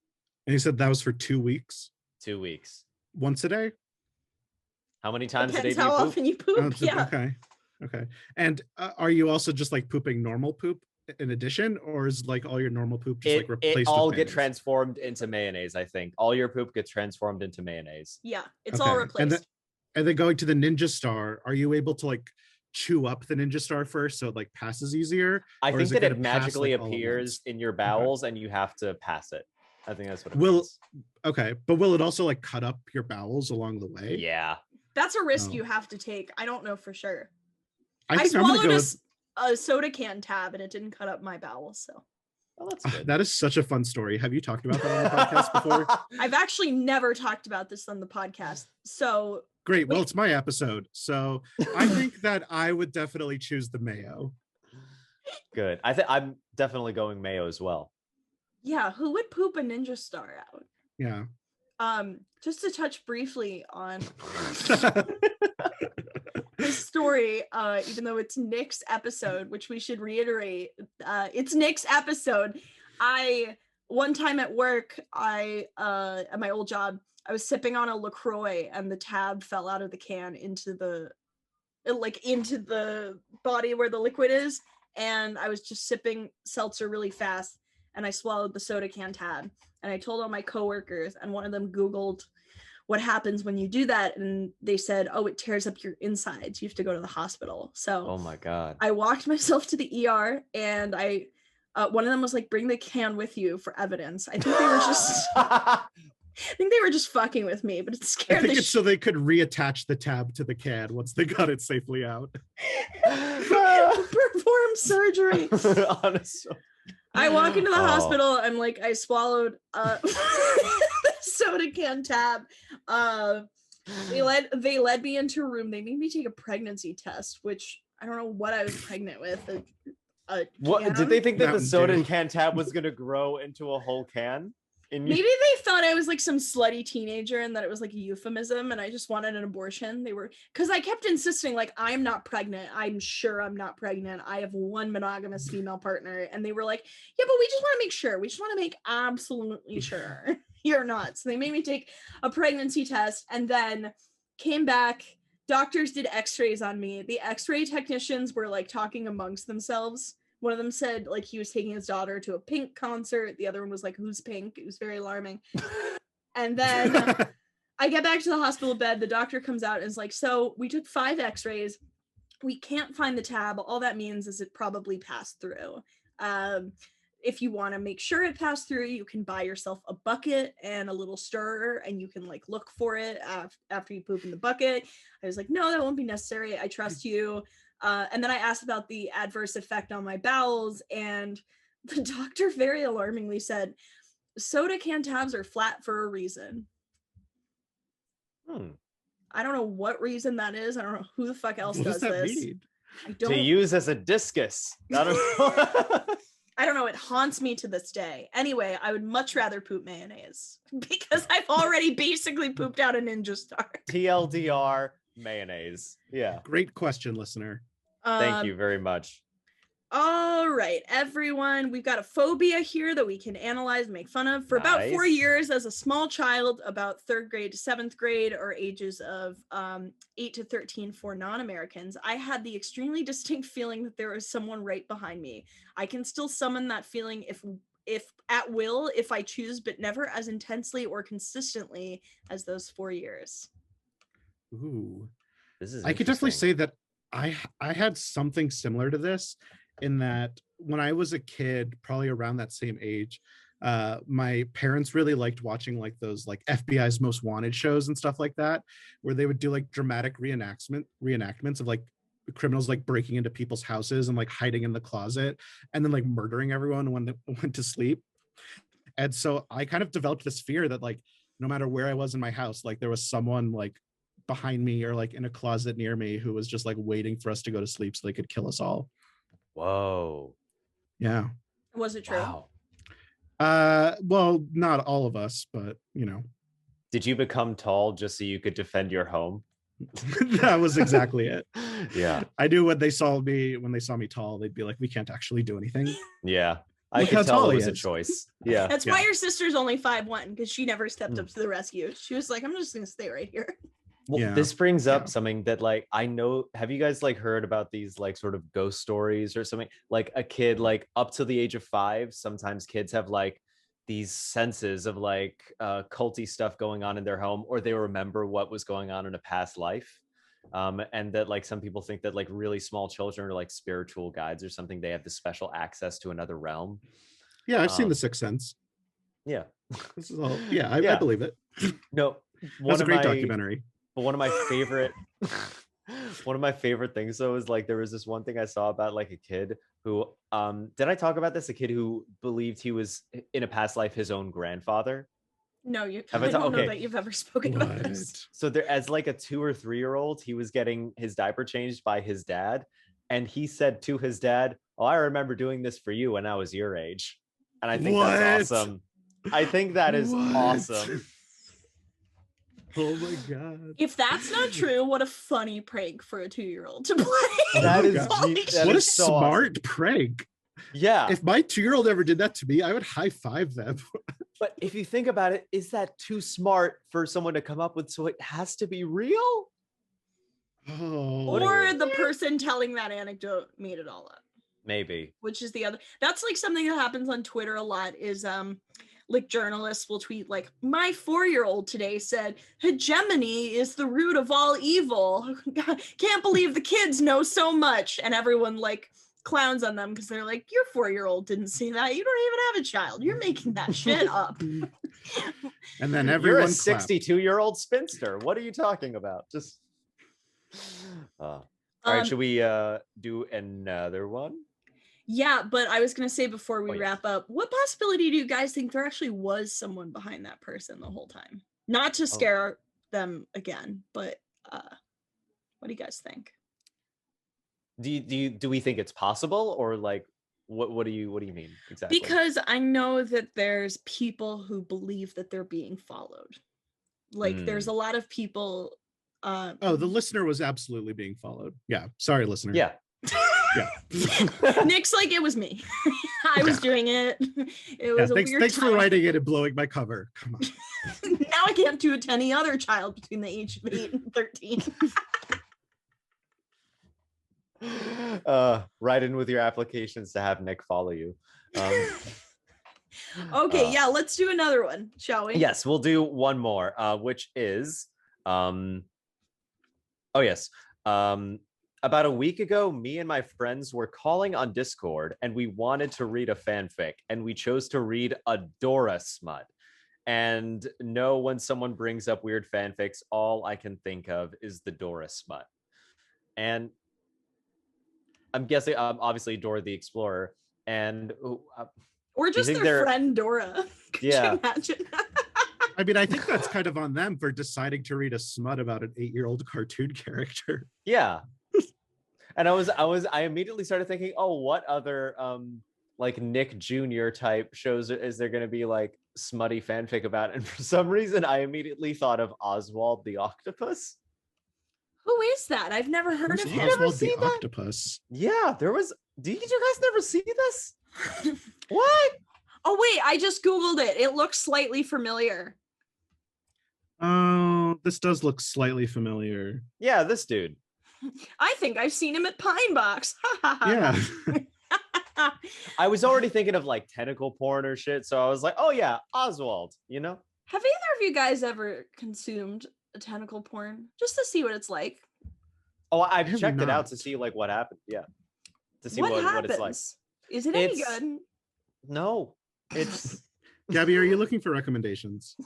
And you said that was for 2 weeks? 2 weeks. Once a day? How many times a day do you how poop? often you poop. Yeah. Okay. And are you also just like pooping normal poop in addition, or is like all your normal poop just like replaced? It all with get transformed into mayonnaise. I think all your poop gets transformed into mayonnaise. Yeah, it's all replaced. And then going to the ninja star, are you able to like chew up the ninja star first so it like passes easier? I think that it magically appears in your bowels and you have to pass it. I think that's what it means. Okay, but will it also like cut up your bowels along the way? Yeah. That's a risk you have to take. I don't know for sure. I swallowed a soda can tab and it didn't cut up my bowels. So that's good. That is such a fun story. Have you talked about that on the podcast before? I've actually never talked about this on the podcast. So great. Well, it's my episode. So I think that I would definitely choose the mayo. Good. I think I'm definitely going mayo as well. Yeah, who would poop a ninja star out? Yeah. Just to touch briefly on this story, even though it's Nick's episode, which we should reiterate, it's Nick's episode. One time at work, at my old job, I was sipping on a LaCroix and the tab fell out of the can into the body where the liquid is. And I was just sipping seltzer really fast and I swallowed the soda can tab. And I told all my coworkers, and one of them Googled what happens when you do that. And they said, oh, it tears up your insides. You have to go to the hospital. So oh my God. I walked myself to the ER and one of them was like, bring the can with you for evidence. I think they were just fucking with me, but it scared I think it's so they could reattach the tab to the can once they got it safely out. Perform surgery. Honestly. I walk into the hospital. I'm like, I swallowed soda can tab. They led me into a room. They made me take a pregnancy test, which I don't know what I was pregnant with. What can. did they think that the Mountain soda Dew. can tab was gonna grow into a whole can? Maybe they thought I was like some slutty teenager and that it was like a euphemism and I just wanted an abortion. Because I kept insisting, like, I'm not pregnant. I'm sure I'm not pregnant. I have one monogamous female partner. And they were like, yeah, but we just want to make sure. We just want to make absolutely sure you're not. So they made me take a pregnancy test and then came back. Doctors did x-rays on me. The x-ray technicians were like talking amongst themselves. One of them said like he was taking his daughter to a Pink concert. The other one was like, who's Pink? It was very alarming. And then I get back to the hospital bed. The doctor comes out and is like, so we took 5 x-rays. We can't find the tab. All that means is it probably passed through. If you want to make sure it passed through, you can buy yourself a bucket and a little stirrer and you can like look for it after you poop in the bucket. I was like, no, that won't be necessary. I trust you. And then I asked about the adverse effect on my bowels, and the doctor very alarmingly said, soda can tabs are flat for a reason. I don't know what reason that is. I don't know who the fuck else What does that this. mean? I don't to use as a discus. I don't know. I don't know. It haunts me to this day. Anyway, I would much rather poop mayonnaise because I've already basically pooped out a Ninja Star. TLDR mayonnaise. Yeah. Great question, listener. Thank you very much. All right, everyone. We've got a phobia here that we can analyze and make fun of. For about 4 Nice. years as a small child, about 3rd grade to 7th grade, or ages of 8 to 13 for non-Americans, I had the extremely distinct feeling that there was someone right behind me. I can still summon that feeling if at will, if I choose, but never as intensely or consistently as those 4 years. Ooh. This is I could definitely interesting. say that I had something similar to this, in that when I was a kid, probably around that same age, my parents really liked watching like those like FBI's Most Wanted shows and stuff like that, where they would do like dramatic reenactments of like criminals like breaking into people's houses and like hiding in the closet and then like murdering everyone when they went to sleep. And so I kind of developed this fear that like no matter where I was in my house, like there was someone like behind me or like in a closet near me who was just like waiting for us to go to sleep so they could kill us all. Whoa. Yeah. Was it true? Wow. Well, not all of us, but you know. Did you become tall just so you could defend your home? That was exactly it. Yeah. I knew when they saw me tall, they'd be like, we can't actually do anything. Yeah. I Look how could tell tall it he was a is. choice. Yeah. That's why your sister's only 5'1", because she never stepped Mm. up to the rescue. She was like, I'm just gonna stay right here. Well, Yeah. this brings up Yeah. something that like I know. Have you guys like heard about these like sort of ghost stories or something? Like a kid like up to the age of 5, sometimes kids have like these senses of like culty stuff going on in their home, or they remember what was going on in a past life. And that like some people think that like really small children are like spiritual guides or something. They have this special access to another realm. Yeah, I've seen The Sixth Sense. Yeah. This is all. Yeah, I Yeah. believe it. No, That's a great documentary. But one of my favorite things though is like there was this one thing I saw about like a kid who did I talk about this? A kid who believed he was in a past life his own grandfather. No, I Have I don't know okay. that you've ever spoken about this. So there, as like a 2 or 3 year old, he was getting his diaper changed by his dad, and he said to his dad, "Oh, I remember doing this for you when I was your age," and I think that's awesome. I think that is awesome. Oh my god! If that's not true, what a funny prank for a 2-year-old to play. That is Holy that What a is so smart awesome. prank! Yeah, If my 2-year-old ever did that to me, I would high five them. but if you think about it, is that too smart for someone to come up with? So it has to be real. Oh, Or the person telling that anecdote made it all up. Maybe. Which is the other. That's like something that happens on Twitter a lot. Is like journalists will tweet like, my 4-year-old today said hegemony is the root of all evil. Can't believe the kids know so much, and everyone like clowns on them because they're like, your 4-year-old didn't say that. You don't even have a child. You're making that shit up. and then You're everyone a clapped. 62-year-old spinster. What are you talking about? Just. All right, should we do another one? Yeah, but I was going to say before we Oh, yes. wrap up, what possibility do you guys think there actually was someone behind that person the whole time? Not to scare them again, but what do you guys think? Do we think it's possible, or like What do you mean exactly? Because I know that there's people who believe that they're being followed. Like there's a lot of people. The listener was absolutely being followed. Yeah, sorry, listener. Yeah. Yeah. Nick's like, it was me. I was doing it. It was a weird thanks time. for writing it and blowing my cover. Come on. Now I can't do it to any other child between the age of 8 and 13. Write in with your applications to have Nick follow you. Okay, yeah, let's do another one, shall we? Yes, we'll do one more, which is about a week ago, me and my friends were calling on Discord and we wanted to read a fanfic, and we chose to read a Dora smut. And no, when someone brings up weird fanfics, all I can think of is the Dora smut. And I'm guessing, obviously, Dora the Explorer, and or just their friend Dora. Could you imagine? I mean, I think that's kind of on them for deciding to read a smut about an 8-year-old cartoon character. Yeah. And I immediately started thinking, oh, what other like Nick Jr. type shows is there going to be like smutty fanfic about? And for some reason, I immediately thought of Oswald the Octopus. Who is that? I've never heard of him. Oswald the Octopus. Yeah, there was. Did you guys never see this? What? Oh wait, I just Googled it. It looks slightly familiar. Oh, this does look slightly familiar. Yeah, this dude. I think I've seen him at Pine Box. Yeah. I was already thinking of like tentacle porn or shit, so I was like, oh yeah, Oswald, you know? Have either of you guys ever consumed a tentacle porn just to see what it's like? Oh, I've checked it out to see like what happened. Yeah. To see what it's like. Is it any good? No. It's Gabby, are you looking for recommendations?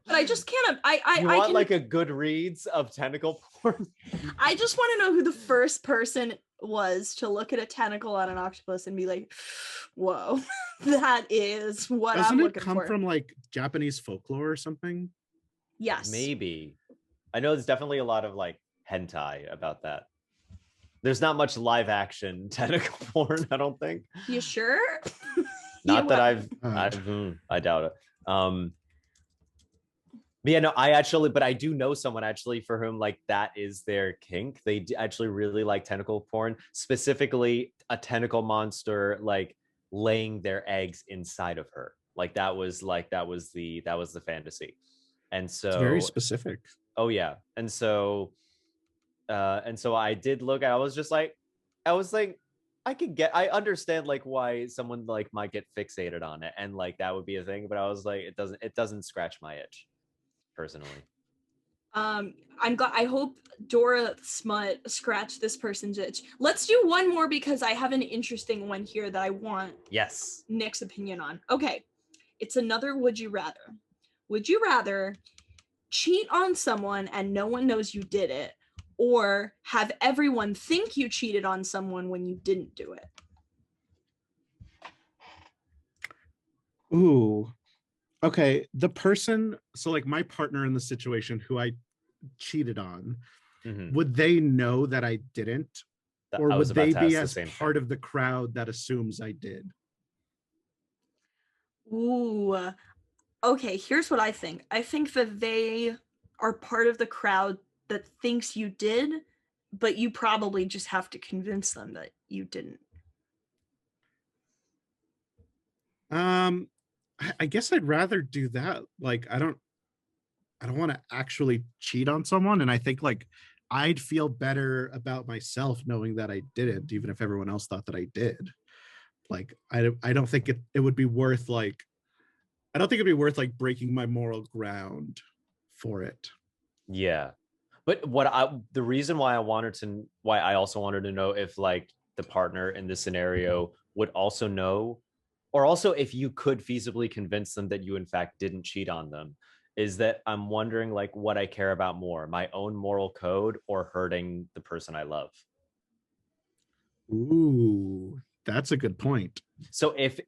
But I just can't. You want like a Goodreads of tentacle porn? I just want to know who the first person was to look at a tentacle on an octopus and be like, "Whoa, that is what I'm looking for." Doesn't it come from like Japanese folklore or something? Yes, maybe. I know there's definitely a lot of like hentai about that. There's not much live action tentacle porn, I don't think. You sure? Not that I doubt it. But yeah, no, I do know someone actually for whom like that is their kink. They actually really like tentacle porn, specifically a tentacle monster like laying their eggs inside of her. Like that was the fantasy. And so it's very specific. Oh yeah. And so I did look, I was like, I understand like why someone like might get fixated on it and like that would be a thing, but I was like, it doesn't scratch my itch personally. I'm glad. I hope Dora Smut scratched this person's itch. Let's do one more because I have an interesting one here that I want Nick's opinion on. Okay, it's another would you rather. Would you rather cheat on someone and no one knows you did it, or have everyone think you cheated on someone when you didn't do it? Ooh. Okay, the person, so like my partner in the situation who I cheated on, would they know that I didn't? Or would they be as part of the crowd that assumes I did? Ooh. Okay, here's what I think. I think that they are part of the crowd that thinks you did, but you probably just have to convince them that you didn't. I guess I'd rather do that. Like, I don't want to actually cheat on someone. And I think like I'd feel better about myself knowing that I didn't, even if everyone else thought that I did. Like, I don't think it would be worth like, I don't think it'd be worth like breaking my moral ground for it. Yeah. But the reason why I also wanted to know if like the partner in this scenario would also know, or also if you could feasibly convince them that you in fact didn't cheat on them, is that I'm wondering like what I care about more, my own moral code or hurting the person I love. Ooh, that's a good point. So if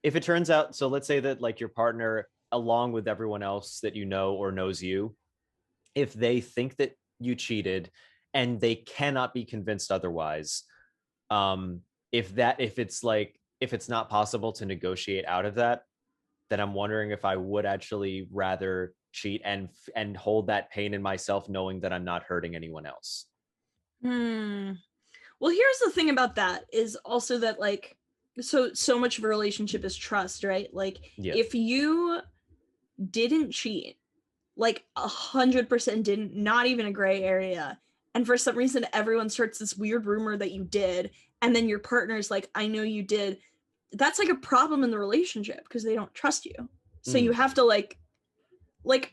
it turns out, so let's say that like your partner, along with everyone else that you know or knows you, if they think that you cheated and they cannot be convinced otherwise, if it's not possible to negotiate out of that, then I'm wondering if I would actually rather cheat and hold that pain in myself, knowing that I'm not hurting anyone else. Well, here's the thing about that is also that like, so much of a relationship is trust, right? Like if you didn't cheat, like 100% didn't, not even a gray area, and for some reason everyone starts this weird rumor that you did, and then your partner's like, I know you did, that's like a problem in the relationship because they don't trust you. So you have to like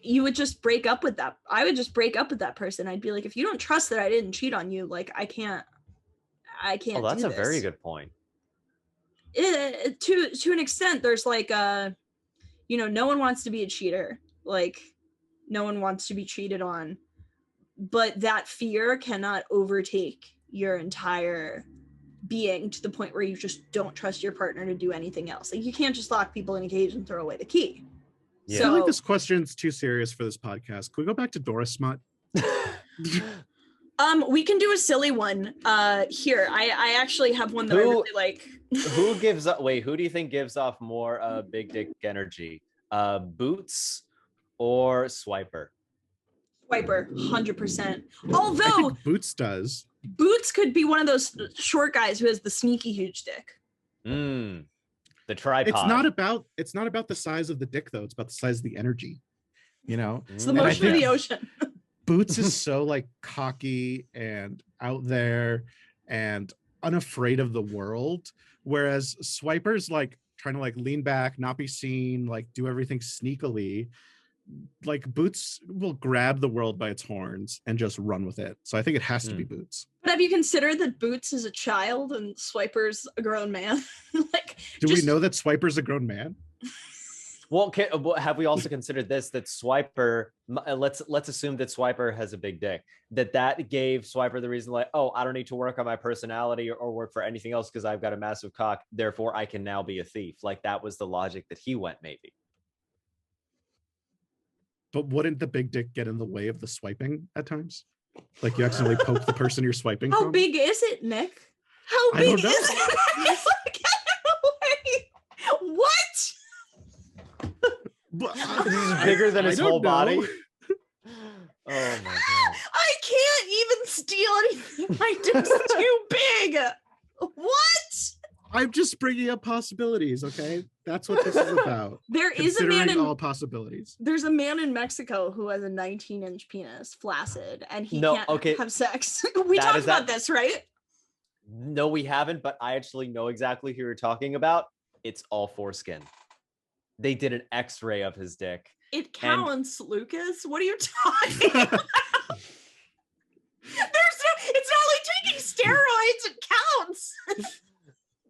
you would just break up with that. I would just break up with that person. I'd be like, if you don't trust that I didn't cheat on you, like I can't Oh, that's do a this. very good point. To an extent, there's like no one wants to be a cheater. Like no one wants to be cheated on, but that fear cannot overtake your entire being to the point where you just don't trust your partner to do anything else. Like you can't just lock people in a cage and throw away the key. I feel like this question's too serious for this podcast. Can we go back to Doris Smut? We can do a silly one here. I actually have one that I really like. Who do you think gives off more big dick energy? Boots or Swiper? Swiper, 100%. Although Boots does. Boots could be one of those short guys who has the sneaky huge dick. The tripod. It's not about the size of the dick though. It's about the size of the energy. You know, it's the motion of the ocean. Boots is so like cocky and out there and unafraid of the world, whereas Swiper's like trying to like lean back, not be seen, like do everything sneakily. Like Boots will grab the world by its horns and just run with it. So I think it has to be Boots. But have you considered that Boots is a child and Swiper's a grown man? Do we know that Swiper's a grown man? Well, have we also considered this, that Swiper, let's assume that Swiper has a big dick, that gave Swiper the reason like, oh, I don't need to work on my personality or work for anything else because I've got a massive cock, therefore I can now be a thief. Like that was the logic that he went, maybe. But wouldn't the big dick get in the way of the swiping at times? Like you accidentally poke the person you're swiping How from? big is it, Nick? How big is it? What? This is bigger than his whole body. Oh my god! I can't even steal anything. My dick's too big. What? I'm just bringing up possibilities, okay? That's what this is about. There is a man in all possibilities. There's a man in Mexico who has a 19-inch penis, flaccid, and he can't have sex. We talked about this, right? No, we haven't, but I actually know exactly who you're talking about. It's all foreskin. They did an X-ray of his dick. It counts, Lukas. What are you talking about? It's not like taking steroids. It counts.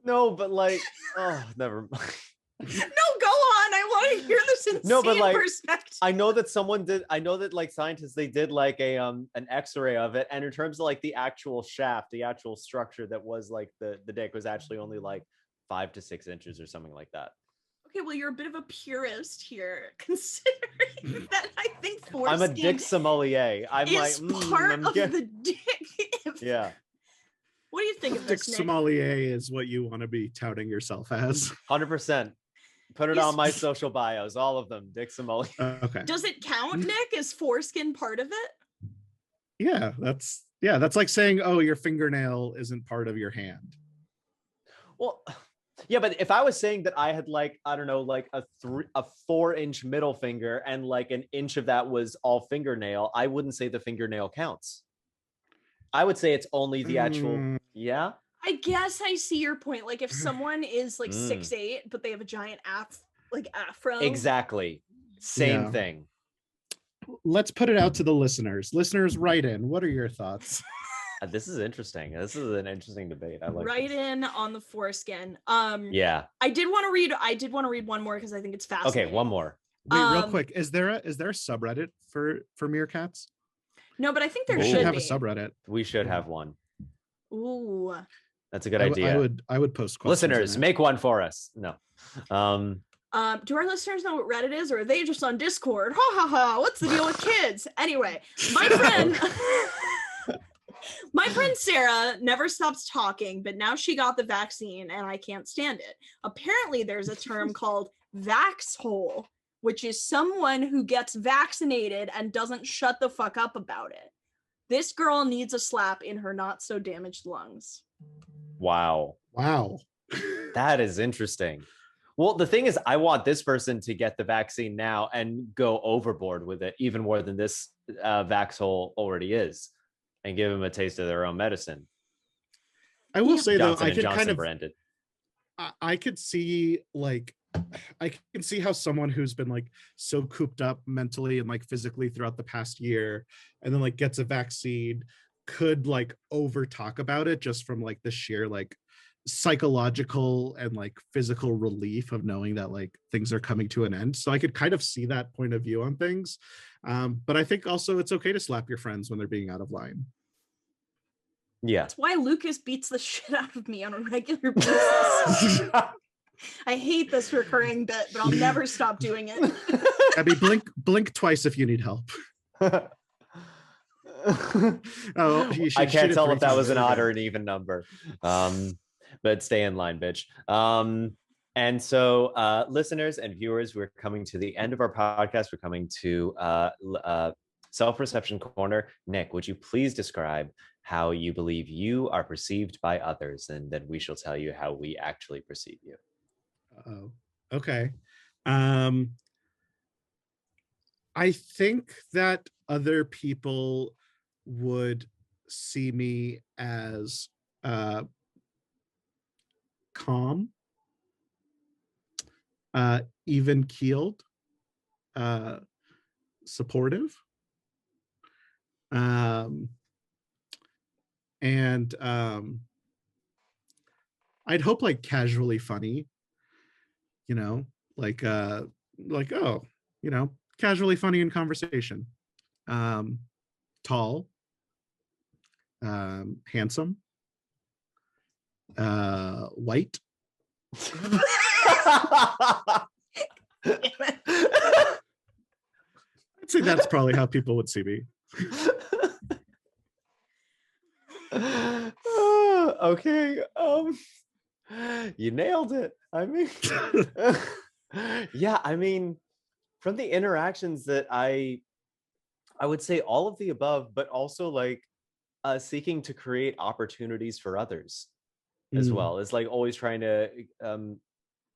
No, but like, oh, never mind. No, go on. I want to hear this insane perspective. I know that like scientists, they did like an X-ray of it, and in terms of like the actual shaft, the actual structure that was like the dick was actually only like 5 to 6 inches or something like that. Okay, well, you're a bit of a purist here, considering that I think foreskin. I'm a dick sommelier. I'm is like part of the dick. Yeah. What do you think of Dick this, Nick? sommelier is what you want to be touting yourself as. 100%. Put it on my social bios, all of them. Dick sommelier. Okay. Does it count, Nick? Is foreskin part of it? Yeah, that's like saying, oh, your fingernail isn't part of your hand. Well, yeah, but if I was saying that I had like, I don't know, like a 4-inch middle finger and like an inch of that was all fingernail, I wouldn't say the fingernail counts. I would say it's only the actual, yeah. I guess I see your point. Like if someone is like 6'8", but they have a giant afro. Exactly. Same thing. Let's put it out to the listeners. Listeners, write in. What are your thoughts? This is interesting. This is an interesting debate. I like Write in on the foreskin. Yeah. I did want to read one more because I think it's fascinating. Okay, one more. Wait, real quick. Is there a subreddit for meerkats? No, but I think there We should have be. A subreddit. We should have one. Ooh. That's a good idea. I would post questions. Listeners, make one for us. No. Do our listeners know what Reddit is, or are they just on Discord? Ha ha ha! What's the deal with kids? Anyway, my friend. My friend Sarah never stops talking, but now she got the vaccine and I can't stand it. Apparently, there's a term called vaxhole, which is someone who gets vaccinated and doesn't shut the fuck up about it. This girl needs a slap in her not so damaged lungs. Wow. That is interesting. Well, the thing is, I want this person to get the vaccine now and go overboard with it even more than this vaxhole already is, and give them a taste of their own medicine. I will say though, Johnson I and can Johnson kind of branded. I could see I can see how someone who's been like so cooped up mentally and like physically throughout the past year and then like gets a vaccine could like over talk about it just from like the sheer like psychological and like physical relief of knowing that like things are coming to an end. So I could kind of see that point of view on things. But I think also it's okay to slap your friends when they're being out of line. Yeah. That's why Lukas beats the shit out of me on a regular basis. I hate this recurring bit, but I'll never stop doing it. Gabby, blink twice if you need help. I can't tell if that was an odd or an even number. But stay in line, bitch. And so listeners and viewers, we're coming to the end of our podcast. We're coming to Self-Perception Corner. Nick, would you please describe how you believe you are perceived by others, and then we shall tell you how we actually perceive you. Oh, okay. I think that other people would see me as calm, even keeled, supportive, and I'd hope like casually funny, you know, like oh, you know, casually funny in conversation, tall, handsome, white. I'd say that's probably how people would see me. Okay. You nailed it. I mean, yeah, I mean, from the interactions that I would say all of the above, but also like seeking to create opportunities for others as well. It's like always trying to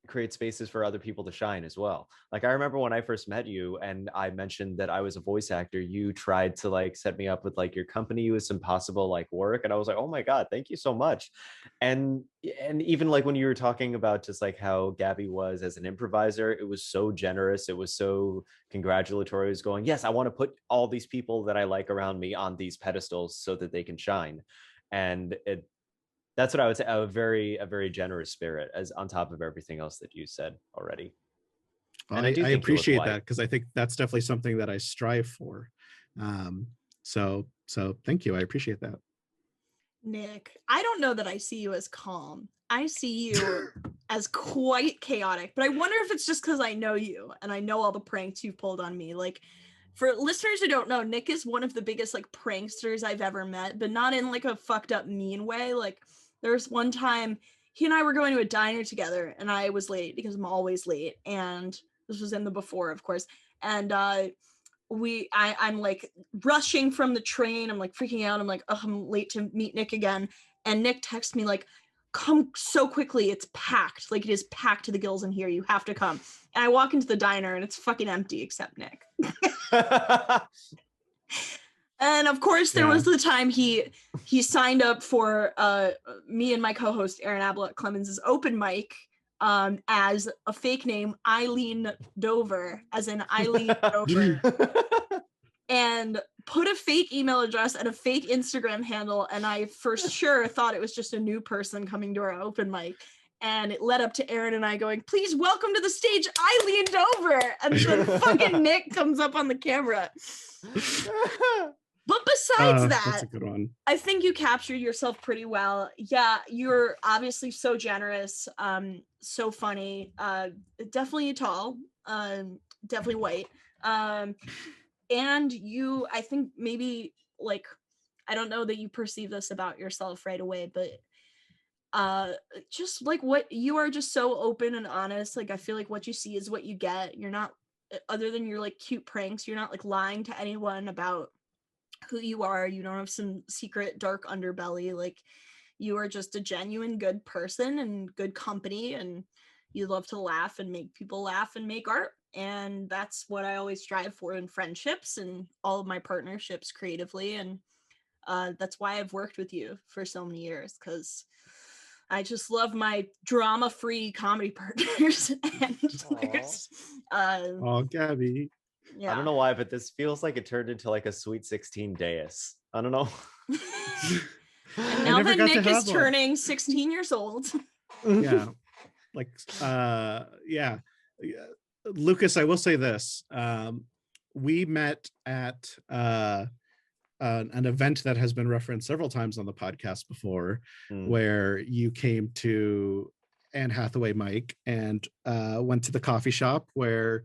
create spaces for other people to shine as well. Like I remember when I first met you and I mentioned that I was a voice actor, you tried to like set me up with like your company with some possible like work, and I was like, oh my god, thank you so much. And even like when you were talking about just like how Gabby was as an improviser, it was so generous, it was so congratulatory. It was going, yes, I want to put all these people that I like around me on these pedestals so that they can shine. And that's what I would say, a very generous spirit, as on top of everything else that you said already. Well, and I appreciate that, because I think that's definitely something that I strive for. So thank you. I appreciate that. Nick, I don't know that I see you as calm. I see you as quite chaotic, but I wonder if it's just because I know you and I know all the pranks you've pulled on me. Like, for listeners who don't know, Nick is one of the biggest like pranksters I've ever met, but not in like a fucked up mean way. Like, there's one time he and I were going to a diner together and I was late because I'm always late, and this was in the before, of course, and I'm like rushing from the train, I'm like freaking out, I'm like, oh, I'm late to meet Nick again, and Nick texts me like, come so quickly, it's packed, like it is packed to the gills in here, you have to come. And I walk into the diner and it's fucking empty except Nick. And of course there was the time he signed up for me and my co-host Aaron Ablett Clemens' open mic as a fake name, Eileen Dover, as in Eileen Dover, and put a fake email address and a fake Instagram handle, and I for sure thought it was just a new person coming to our open mic. And it led up to Aaron and I going, please welcome to the stage, Eileen Dover. And then fucking Nick comes up on the camera. But besides that, that's a good one. I think you captured yourself pretty well. Yeah, you're obviously so generous, so funny, definitely tall, definitely white. And you, I think maybe like, I don't know that you perceive this about yourself right away, but just like what you are, just so open and honest. Like I feel like what you see is what you get. You're not, other than your like cute pranks, you're not like lying to anyone about who you are. You don't have some secret dark underbelly. Like you are just a genuine good person and good company, and you love to laugh and make people laugh and make art. And that's what I always strive for in friendships and all of my partnerships creatively. And that's why I've worked with you for so many years, because I just love my drama-free comedy partners. And there's, oh, Gabby. yeah. I don't know why, but this feels like it turned into like a Sweet 16 dais. I don't know. And now that Nick is turning 16 years old. Yeah. Like, yeah. Lukas, I will say this. We met at an event that has been referenced several times on the podcast before, where you came to Anne Hathaway Mike and went to the coffee shop where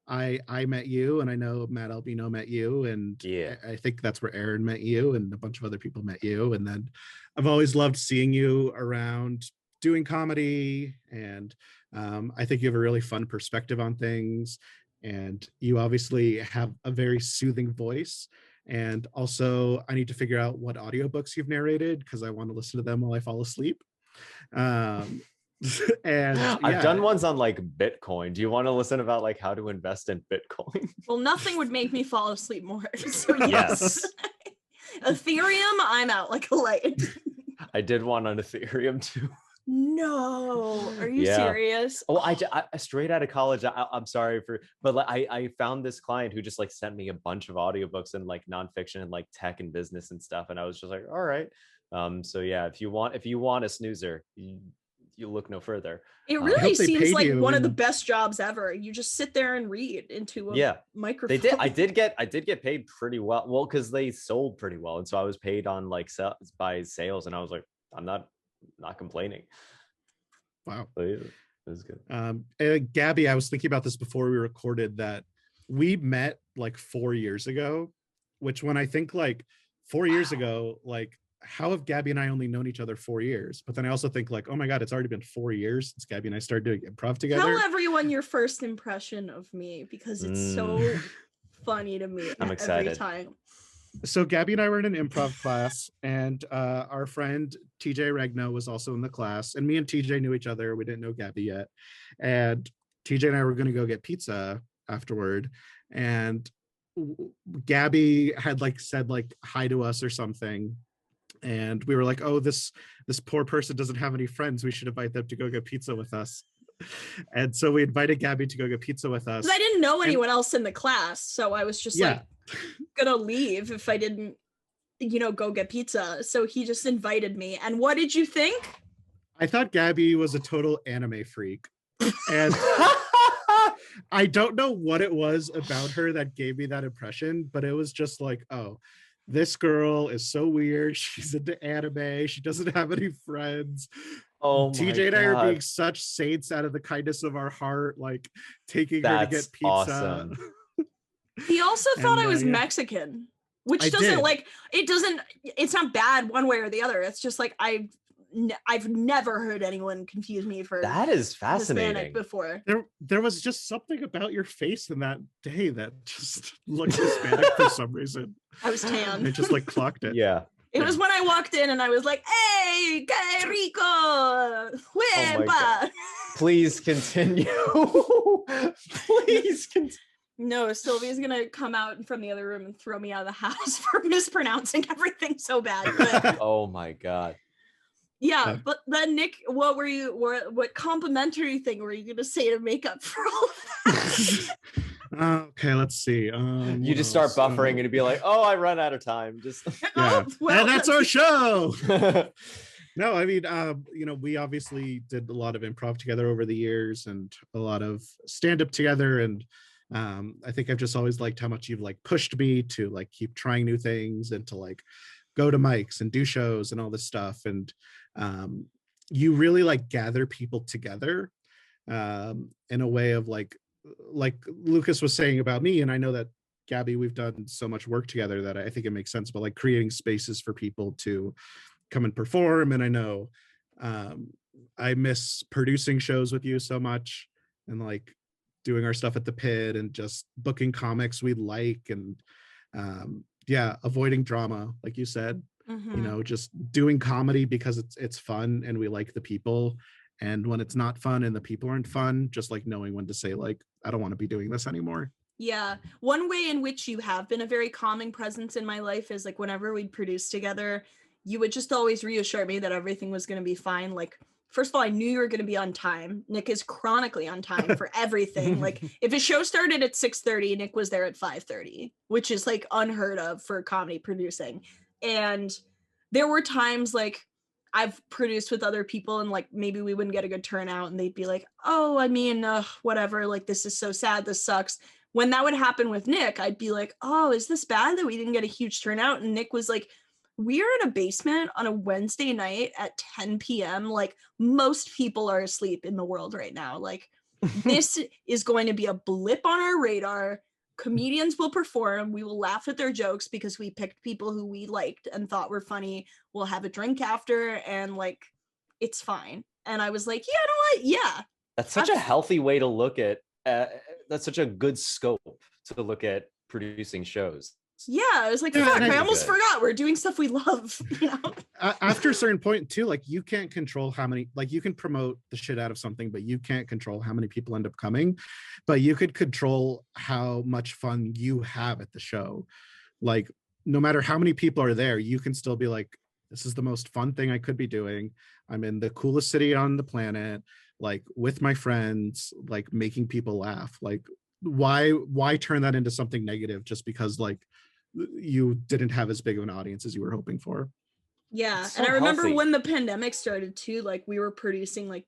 I met you, and I know Matt Albino met you, and I think that's where Aaron met you, and a bunch of other people met you. And then I've always loved seeing you around doing comedy, and I think you have a really fun perspective on things, and you obviously have a very soothing voice. And also I need to figure out what audiobooks you've narrated, because I want to listen to them while I fall asleep. And I've done ones on like Bitcoin. Do you want to listen about like how to invest in Bitcoin? Well, nothing would make me fall asleep more. So yes. Ethereum, I'm out like a light. I did one on Ethereum too. No, are you serious? Oh, I straight out of college. I'm sorry but like, I found this client who just like sent me a bunch of audiobooks and like nonfiction and like tech and business and stuff, and I was just like, all right. So yeah, if you want a snoozer, you look no further. It really seems like one of the best jobs ever. You just sit there and read into a microphone. They did. I did get paid pretty well. Well, because they sold pretty well, and so I was paid on like by sales, and I was like, I'm not complaining. Wow. But yeah, it was good. Gabby, I was thinking about this before we recorded, that we met like 4 years ago, which when I think like 4 years ago, like how have Gabby and I only known each other 4 years? But then I also think like, oh my God, it's already been 4 years since Gabby and I started doing improv together. Tell everyone your first impression of me, because it's so funny to me. I'm excited. Every time. So Gabby and I were in an improv class, and our friend TJ Regno was also in the class, and me and TJ knew each other. We didn't know Gabby yet. And TJ and I were going to go get pizza afterward. And Gabby had like said like hi to us or something. And we were like, oh, this poor person doesn't have any friends. We should invite them to go get pizza with us. And so we invited Gabby to go get pizza with us. I didn't know anyone else in the class, so I was just like gonna leave if I didn't, go get pizza. So he just invited me. And what did you think? I thought Gabby was a total anime freak. And I don't know what it was about her that gave me that impression, but it was just like, oh, this girl is so weird. She's into anime. She doesn't have any friends. Oh, TJ and I are being such saints out of the kindness of our heart, like taking her to get pizza. Awesome. He also thought I was Mexican, which it's not bad one way or the other. It's just like I've never heard anyone confuse me for that is fascinating Hispanic before. There was just something about your face in that day that just looked Hispanic for some reason. I was tan. I just like clocked it. Yeah. It was when I walked in and I was like, hey, que rico, huepa. Please continue. Please continue. No, Sylvia's gonna come out from the other room and throw me out of the house for mispronouncing everything so bad. But, oh my God. Yeah, but then Nick, what complimentary thing were you gonna say to make up for all of that? Okay, let's see. You just start buffering and it'd be like, oh, I run out of time. Just and that's our show. No, I mean, we obviously did a lot of improv together over the years and a lot of stand-up together. And I think I've just always liked how much you've like pushed me to like keep trying new things and to like go to mics and do shows and all this stuff. And you really like gather people together in a way of like Lukas was saying about me, and I know that Gabby, we've done so much work together that I think it makes sense, but like creating spaces for people to come and perform. And I know I miss producing shows with you so much, and like doing our stuff at the pit and just booking comics we like, and avoiding drama, like you said. You know, just doing comedy because it's fun and we like the people. And when it's not fun and the people aren't fun, just like knowing when to say, like, I don't want to be doing this anymore. Yeah. One way in which you have been a very calming presence in my life is like whenever we'd produce together, you would just always reassure me that everything was going to be fine. Like, first of all, I knew you were going to be on time. Nick is chronically on time for everything. Like, if a show started at 6:30, Nick was there at 5:30, which is like unheard of for comedy producing. And there were times like I've produced with other people and like maybe we wouldn't get a good turnout and they'd be like, oh, I mean, whatever, like this is so sad, this sucks. When that would happen with Nick, I'd be like, oh, is this bad that we didn't get a huge turnout? And Nick was like, we are in a basement on a Wednesday night at 10 p.m. Like most people are asleep in the world right now. Like this is going to be a blip on our radar. Comedians will perform. We will laugh at their jokes because we picked people who we liked and thought were funny. We'll have a drink after and like, it's fine. And I was like, you know what? Yeah. That's such a healthy way to look at, that's such a good scope to look at producing shows. Yeah, I was like, fuck, I almost forgot we're doing stuff we love, you know? After a certain point too, like you can't control how many, like you can promote the shit out of something, but you can't control how many people end up coming, but you could control how much fun you have at the show. Like no matter how many people are there, you can still be like, this is the most fun thing I could be doing. I'm in the coolest city on the planet, like with my friends, like making people laugh. Like why turn that into something negative just because like you didn't have as big of an audience as you were hoping for? Yeah. So and I remember when the pandemic started too, like we were producing like,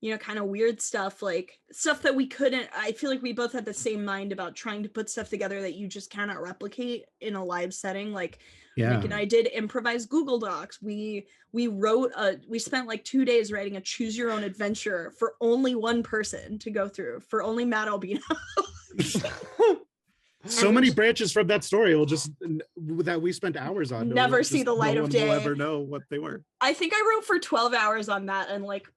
you know, kind of weird stuff, like stuff that we couldn't, I feel like we both had the same mind about trying to put stuff together that you just cannot replicate in a live setting. Like Nick and I did improvised Google Docs. We spent like 2 days writing a choose your own adventure for only one person to go through, for only Matt Albino. So many branches from that story will just that we spent hours on never see the light of day. No one will ever know what they were. I think I wrote for 12 hours on that, and like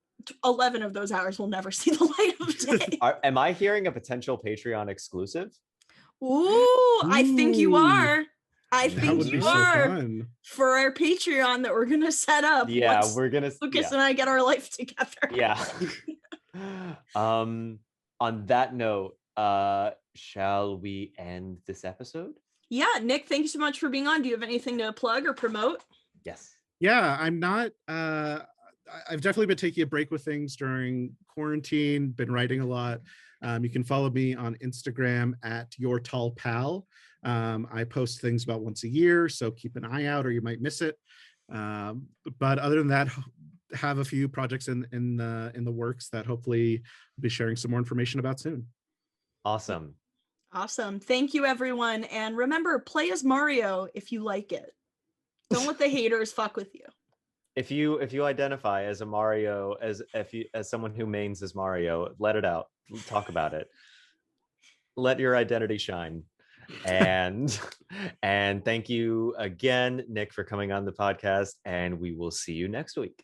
11 of those hours will never see the light of day. Am I hearing a potential Patreon exclusive? Ooh, I think you are. I think you are so for our Patreon that we're gonna set up. Yeah, we're gonna. Lukas and I get our life together. Yeah. On that note, shall we end this episode? Yeah, Nick, thank you so much for being on. Do you have anything to plug or promote? Yes. Yeah, I'm not. I've definitely been taking a break with things during quarantine. Been writing a lot. You can follow me on Instagram at YourTallPal. I post things about once a year, so keep an eye out or you might miss it. But other than that, have a few projects in the works that hopefully I'll be sharing some more information about soon. Awesome. Thank you, everyone. And remember, play as Mario if you like it. Don't let the haters fuck with you. If you identify as a Mario, as someone who mains as Mario, let it out. Talk about it. Let your identity shine. And thank you again, Nick, for coming on the podcast, and we will see you next week.